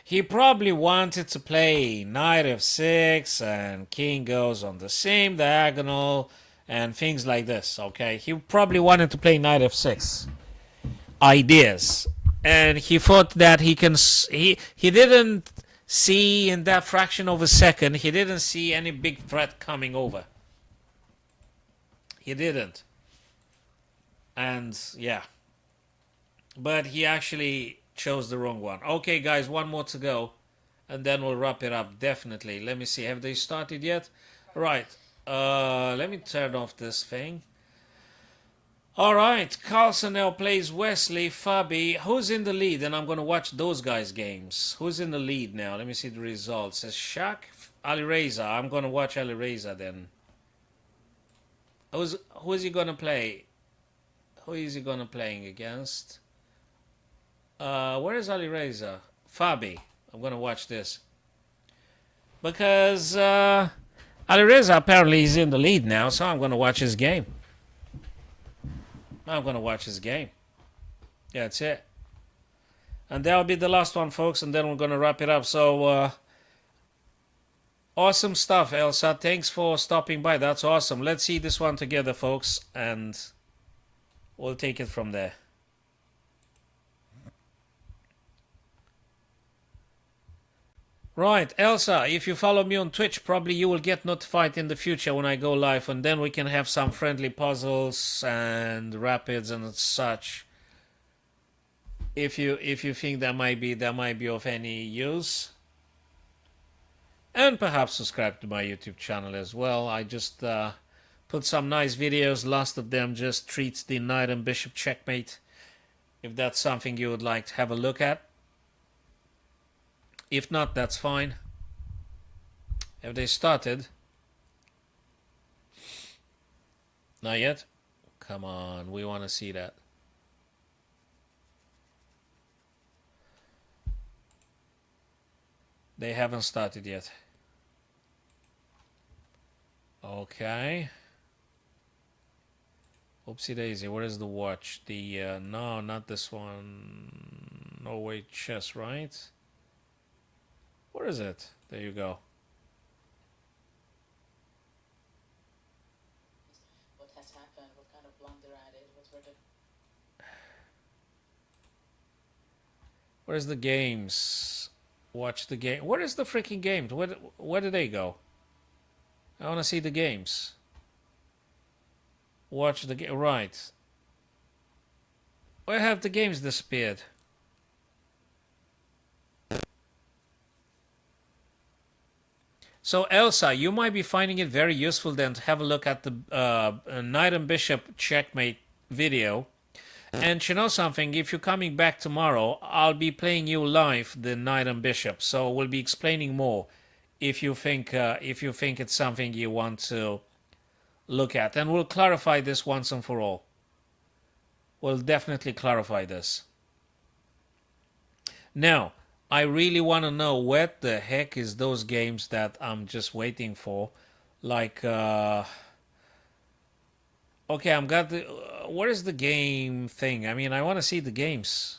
He probably wanted to play knight f6 and king goes on the same diagonal and things like this, okay? He probably wanted to play knight f6 ideas. And he thought that he didn't see in that fraction of a second, he didn't see any big threat coming over. He didn't. And yeah. But he actually chose the wrong one. Okay, guys, one more to go. And then we'll wrap it up, definitely. Let me see. Have they started yet? Right. Let me turn off this thing. All right, Carlson now plays Wesley, Fabi. Who's in the lead? And I'm going to watch those guys' games. Who's in the lead now? Let me see the results. It's Shaq, Ali Reza. I'm going to watch Ali Reza then. Who is he going to play? Who is he going to playing against? Where is Ali Reza? Fabi. I'm going to watch this. Because Ali Reza apparently is in the lead now, so I'm going to watch his game. I'm going to watch his game. Yeah, that's it. And that'll be the last one, folks, and then we're going to wrap it up. So, awesome stuff, Elsa. Thanks for stopping by. That's awesome. Let's see this one together, folks, and we'll take it from there. Right, Elsa, if you follow me on Twitch, probably you will get notified in the future when I go live, and then we can have some friendly puzzles and rapids and such. If you think that might be of any use. And perhaps subscribe to my YouTube channel as well. I just put some nice videos. Last of them just treats the knight and bishop checkmate. If that's something you would like to have a look at. If not, that's fine. Have they started? Not yet? Come on, we want to see that. They haven't started yet. Okay. Oopsie daisy, where is the watch? The, no, not this one. Norway chess, right? Where is it? There you go. What has happened? What kind of blunder I did? What were the... Where's the games? Watch the game. Where is the freaking games? Where did they go? I want to see the games. Watch the game. Right. Where have the games disappeared? So Elsa, you might be finding it very useful then to have a look at the knight and bishop checkmate video. And you know something, if you're coming back tomorrow, I'll be playing you live the knight and bishop. So we'll be explaining more if you think it's something you want to look at. And we'll clarify this once and for all. We'll definitely clarify this. Now, I really want to know what the heck is those games that I'm just waiting for. Like, okay, I've got the... what is the game thing? I mean, I want to see the games.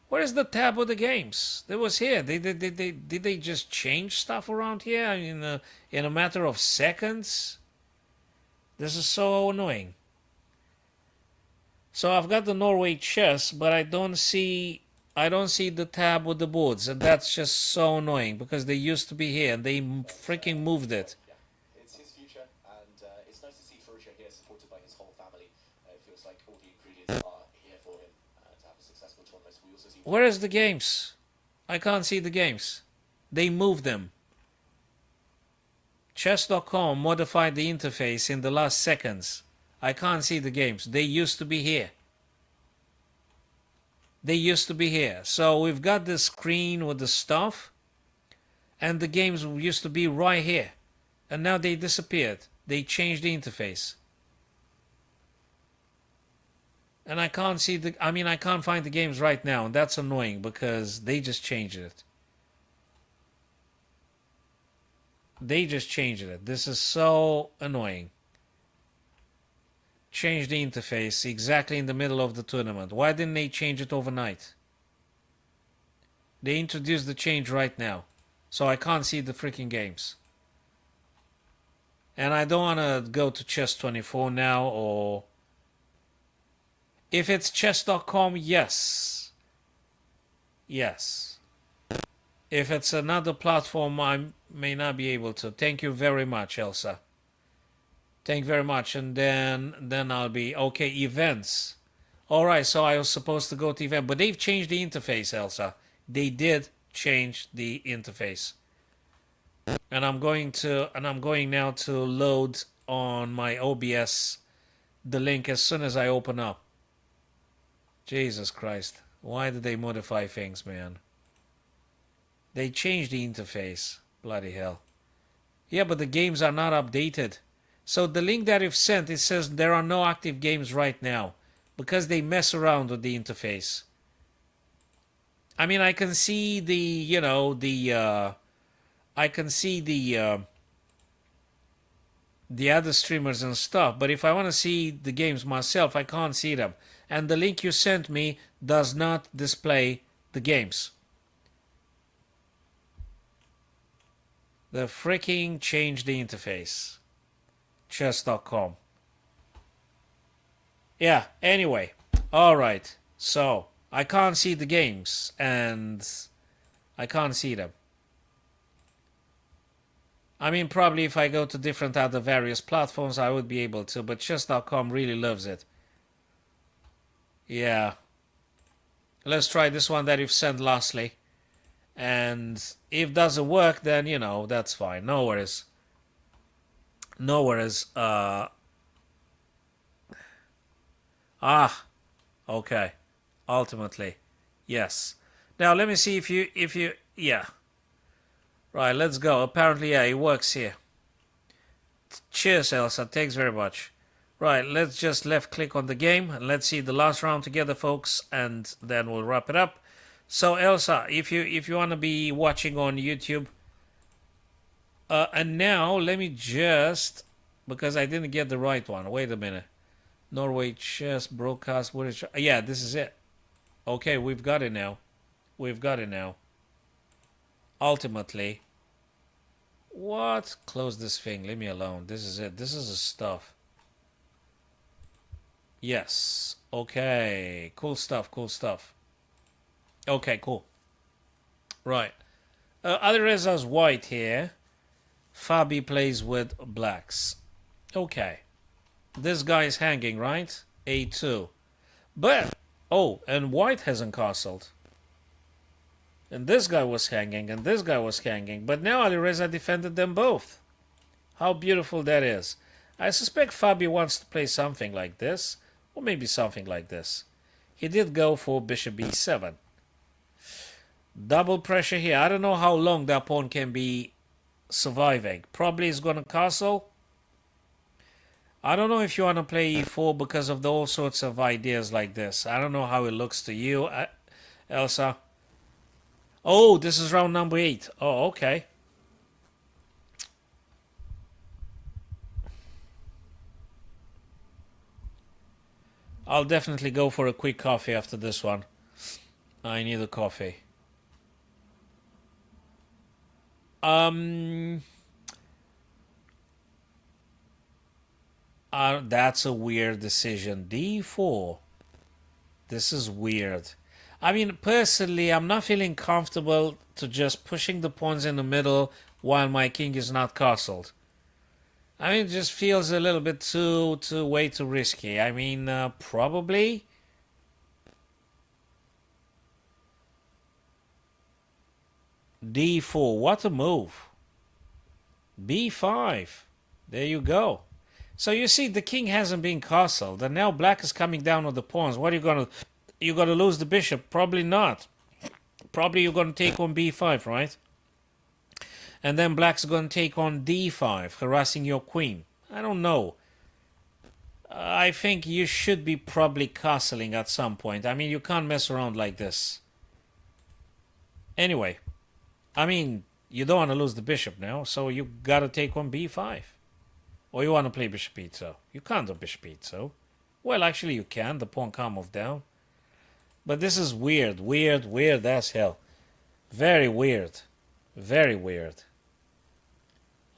Where is the tab of the games? It was here. Did they just change stuff around here in a matter of seconds? This is so annoying. So I've got the Norway chess, but I don't see the tab with the boards, and that's just so annoying because they used to be here and they freaking moved it. Yeah, it's his future, and it's nice to see Ferruccio here supported by his whole family. It feels like all the ingredients are here for him to have a successful tournament. We also see... Where is the games? I can't see the games. They moved them. Chess.com modified the interface in the last seconds. I can't see the games. They used to be here. They used to be here. So we've got this screen with the stuff, and the games used to be right here. And now they disappeared. They changed the interface. And I can't see the... I mean, I can't find the games right now, and that's annoying because they just changed it. They just changed it. This is so annoying. Change the interface exactly in the middle of the tournament. Why didn't they change it overnight? They introduced the change right now. So I can't see the freaking games. And I don't want to go to Chess24 now, or... If it's chess.com, yes. Yes. If it's another platform, I may not be able to. Thank you very much, Elsa. Thank you very much. And then I'll be... Okay, events. Alright, so I was supposed to go to event. But they've changed the interface, Elsa. They did change the interface. And I'm going now to load on my OBS the link as soon as I open up. Jesus Christ. Why did they modify things, man? They changed the interface. Bloody hell. Yeah, but the games are not updated. So the link that you've sent, it says there are no active games right now. Because they mess around with the interface. I mean, I can see the, you know, I can see the other streamers and stuff, but if I want to see the games myself, I can't see them. And the link you sent me does not display the games. They freaking changed the interface. Chess.com. Yeah, anyway. Alright, so I can't see the games, and I can't see them. I mean, probably if I go to different other various platforms, I would be able to, but chess.com really loves it. Yeah. Let's try this one that you've sent lastly. And if it doesn't work, then, you know, that's fine. No worries. No worries. Okay. Ultimately. Yes. Now, let me see if you, yeah. Right, let's go. Apparently, yeah, it works here. Cheers, Elsa. Thanks very much. Right, let's just left click on the game and let's see the last round together, folks, and then we'll wrap it up. So, Elsa, if you want to be watching on YouTube, and now let me just, because I didn't get the right one. Wait a minute. Norway chess broadcast. What is? Yeah, this is it. Okay, we've got it now. We've got it now. Ultimately. What? Close this thing. Leave me alone. This is it. This is the stuff. Yes. Okay. Cool stuff. Cool stuff. Okay, cool. Right. Alirez's white here. Fabi plays with blacks. Okay. This guy is hanging, right? A2. But, oh, and white hasn't castled. And this guy was hanging, and this guy was hanging. But now Alireza defended them both. How beautiful that is. I suspect Fabi wants to play something like this. Or maybe something like this. He did go for bishop b7. Double pressure here. I don't know how long that pawn can be surviving. Probably is going to castle. I don't know if you want to play e4 because of all sorts of ideas like this. I don't know how it looks to you, Elsa. Oh, this is round number 8. Oh, okay. I'll definitely go for a quick coffee after this one. I need a coffee. That's a weird decision. D4. This is weird. I mean, personally, I'm not feeling comfortable to just pushing the pawns in the middle while my king is not castled. I mean, it just feels a little bit way too risky. I mean, probably. D4. What a move. B5. There you go. So you see, the king hasn't been castled, and now black is coming down with the pawns. What are you gonna? You're gonna lose the bishop? Probably not. Probably you're gonna take on b5, right? And then black's gonna take on d5, harassing your queen. I don't know. I think you should be probably castling at some point. I mean, you can't mess around like this. Anyway, I mean, you don't want to lose the bishop now, so you gotta take on b5. Or you want to play bishop e2. You can't do bishop e2. Well, actually you can. The pawn can't move down. But this is weird. Weird as hell. Very weird. Very weird.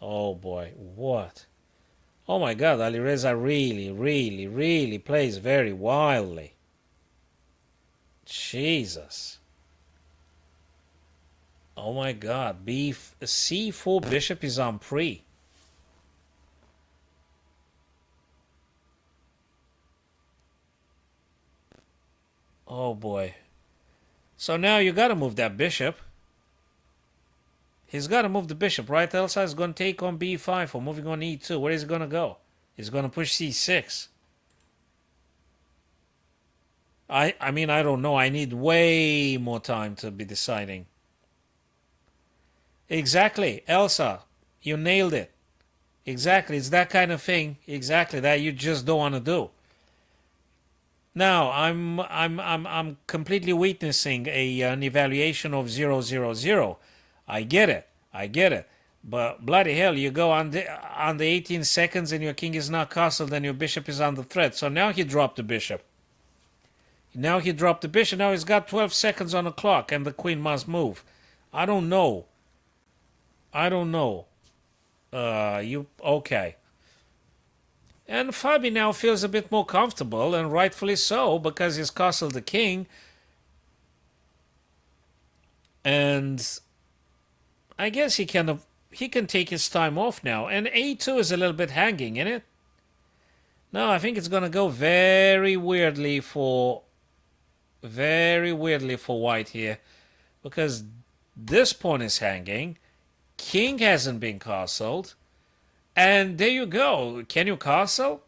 Oh boy. What? Oh my god. Alireza really plays very wildly. Jesus. Oh my god. C4 bishop is on pre. Oh boy. So now you gotta move that bishop. He's gotta move the bishop, right? Elsa is gonna take on b5 or moving on e2. Where is he gonna go? He's gonna push c6. I mean, I don't know. I need way more time to be deciding. Exactly, Elsa. You nailed it. Exactly. It's that kind of thing. Exactly that you just don't want to do. Now, I'm completely witnessing an evaluation of 000. I get it. I get it. But bloody hell, you go on the 18 seconds and your king is not castled and your bishop is under threat. So now he dropped the bishop. Now he dropped the bishop. Now he's got 12 seconds on the clock and the queen must move. I don't know. I don't know. Okay. And Fabi now feels a bit more comfortable, and rightfully so, because he's castled the king. And I guess he can take his time off now. And A2 is a little bit hanging, isn't it? No, I think it's gonna go very weirdly for white here, because this pawn is hanging. King hasn't been castled. And there you go. Can you castle?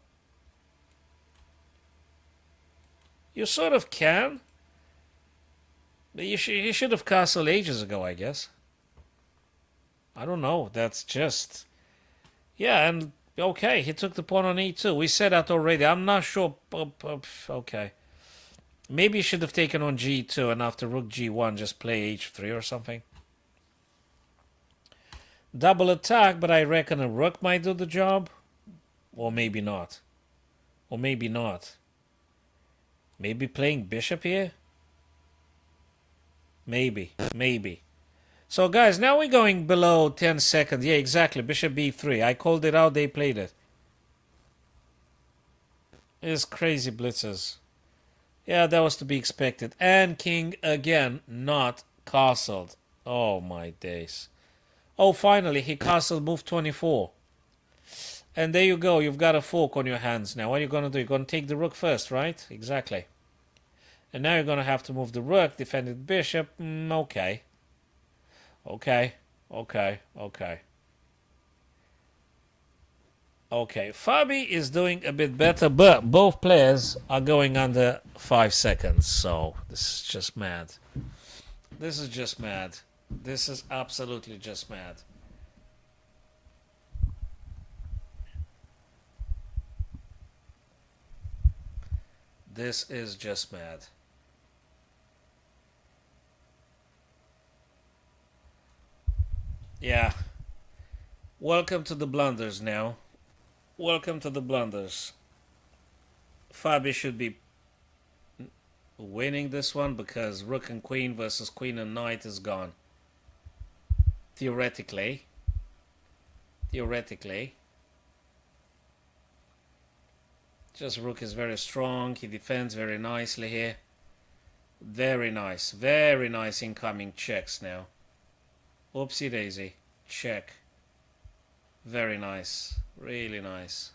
You sort of can. But you should have castled ages ago, I guess. I don't know. That's just... Yeah, and... Okay, he took the pawn on e2. We said that already. I'm not sure... Okay. Maybe he should have taken on g2 and after rook g1 just play h3 or something. Double attack, but I reckon a rook might do the job. Or maybe not. Or maybe not. Maybe playing bishop here? Maybe. Maybe. So guys, now we're going below 10 seconds. Yeah, exactly. Bishop b3. I called it out, they played it. It's crazy blitzes. Yeah, that was to be expected. And king again, not castled. Oh my days. Oh, finally, he castled move 24. And there you go. You've got a fork on your hands now. What are you going to do? You're going to take the rook first, right? Exactly. And now you're going to have to move the rook, defend the bishop. Okay. Okay. Okay. Okay. Okay. Fabi is doing a bit better, but both players are going under 5 seconds. So this is just mad. This is just mad. This is absolutely just mad. This is just mad. Yeah. Welcome to the blunders now. Welcome to the blunders. Fabi should be winning this one because rook and queen versus queen and knight is gone. Theoretically. Just rook is very strong. He defends very nicely here. Very nice. Very nice incoming checks now. Oopsie daisy. Check. Very nice. Really nice.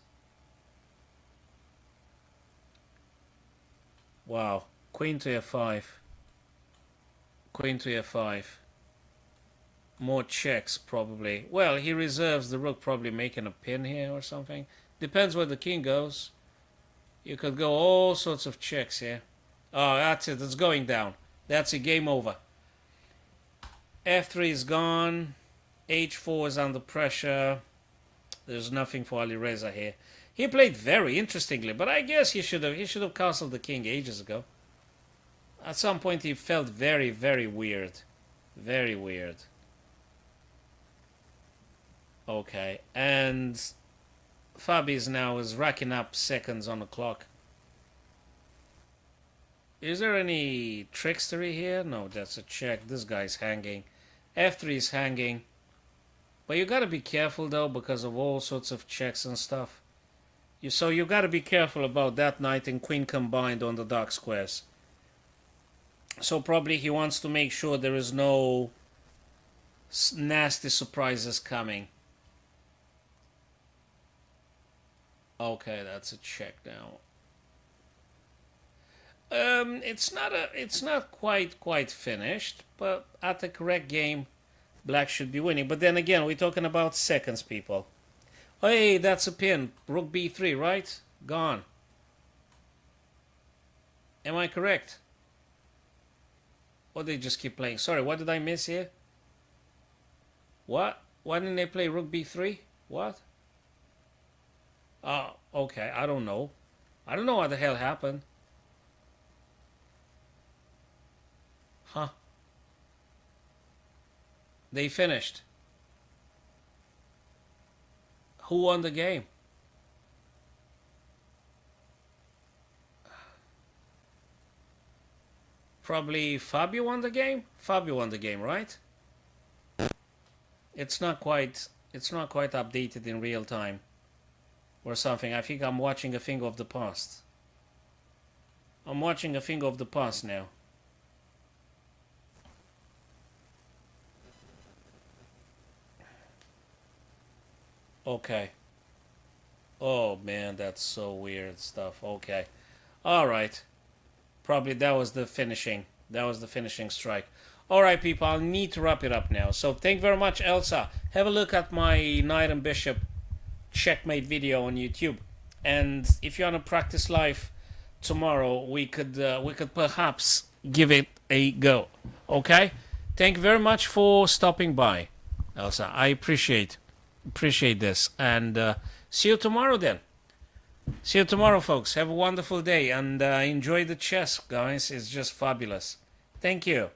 Wow. Queen to f5. Queen to f5. More checks, probably. Well, he reserves the rook, probably making a pin here or something. Depends where the king goes. You could go all sorts of checks here. Oh, that's it. It's going down. That's a game over. F3 is gone. H4 is under pressure. There's nothing for Ali Reza here. He played very interestingly, but I guess he should have castled the king ages ago. At some point, he felt very, very weird. Very weird. Okay, and Fabi's now is racking up seconds on the clock. Is there any trickstery here? No, that's a check. This guy's hanging. F3 is hanging. But you gotta be careful though because of all sorts of checks and stuff. So you gotta be careful about that knight and queen combined on the dark squares. So probably he wants to make sure there is no nasty surprises coming. Okay, that's a check now. It's not quite finished, but at the correct game, black should be winning. But then again, we're talking about seconds, people. Oh, hey, that's a pin. Rook b3, right? Gone. Am I correct? Or they just keep playing? Sorry, what did I miss here? What? Why didn't they play Rook B3? What? Oh, okay. I don't know. I don't know what the hell happened. Huh. They finished. Who won the game? Probably Fabio won the game? Fabio won the game, right? It's not quite updated in real time or something. I think I'm watching a thing of the past. I'm watching a thing of the past now. Okay. Oh man, that's so weird stuff. Okay. All right. Probably that was the finishing. That was the finishing strike. All right, people. I'll need to wrap it up now. So thank you very much, Elsa. Have a look at my Knight and Bishop checkmate video on YouTube. And if you want to practice live tomorrow, we could perhaps give it a go. Okay. Thank you very much for stopping by, Elsa. I appreciate this, and see you tomorrow then. See you tomorrow, folks. Have a wonderful day, and enjoy the chess, guys. It's just fabulous. Thank you.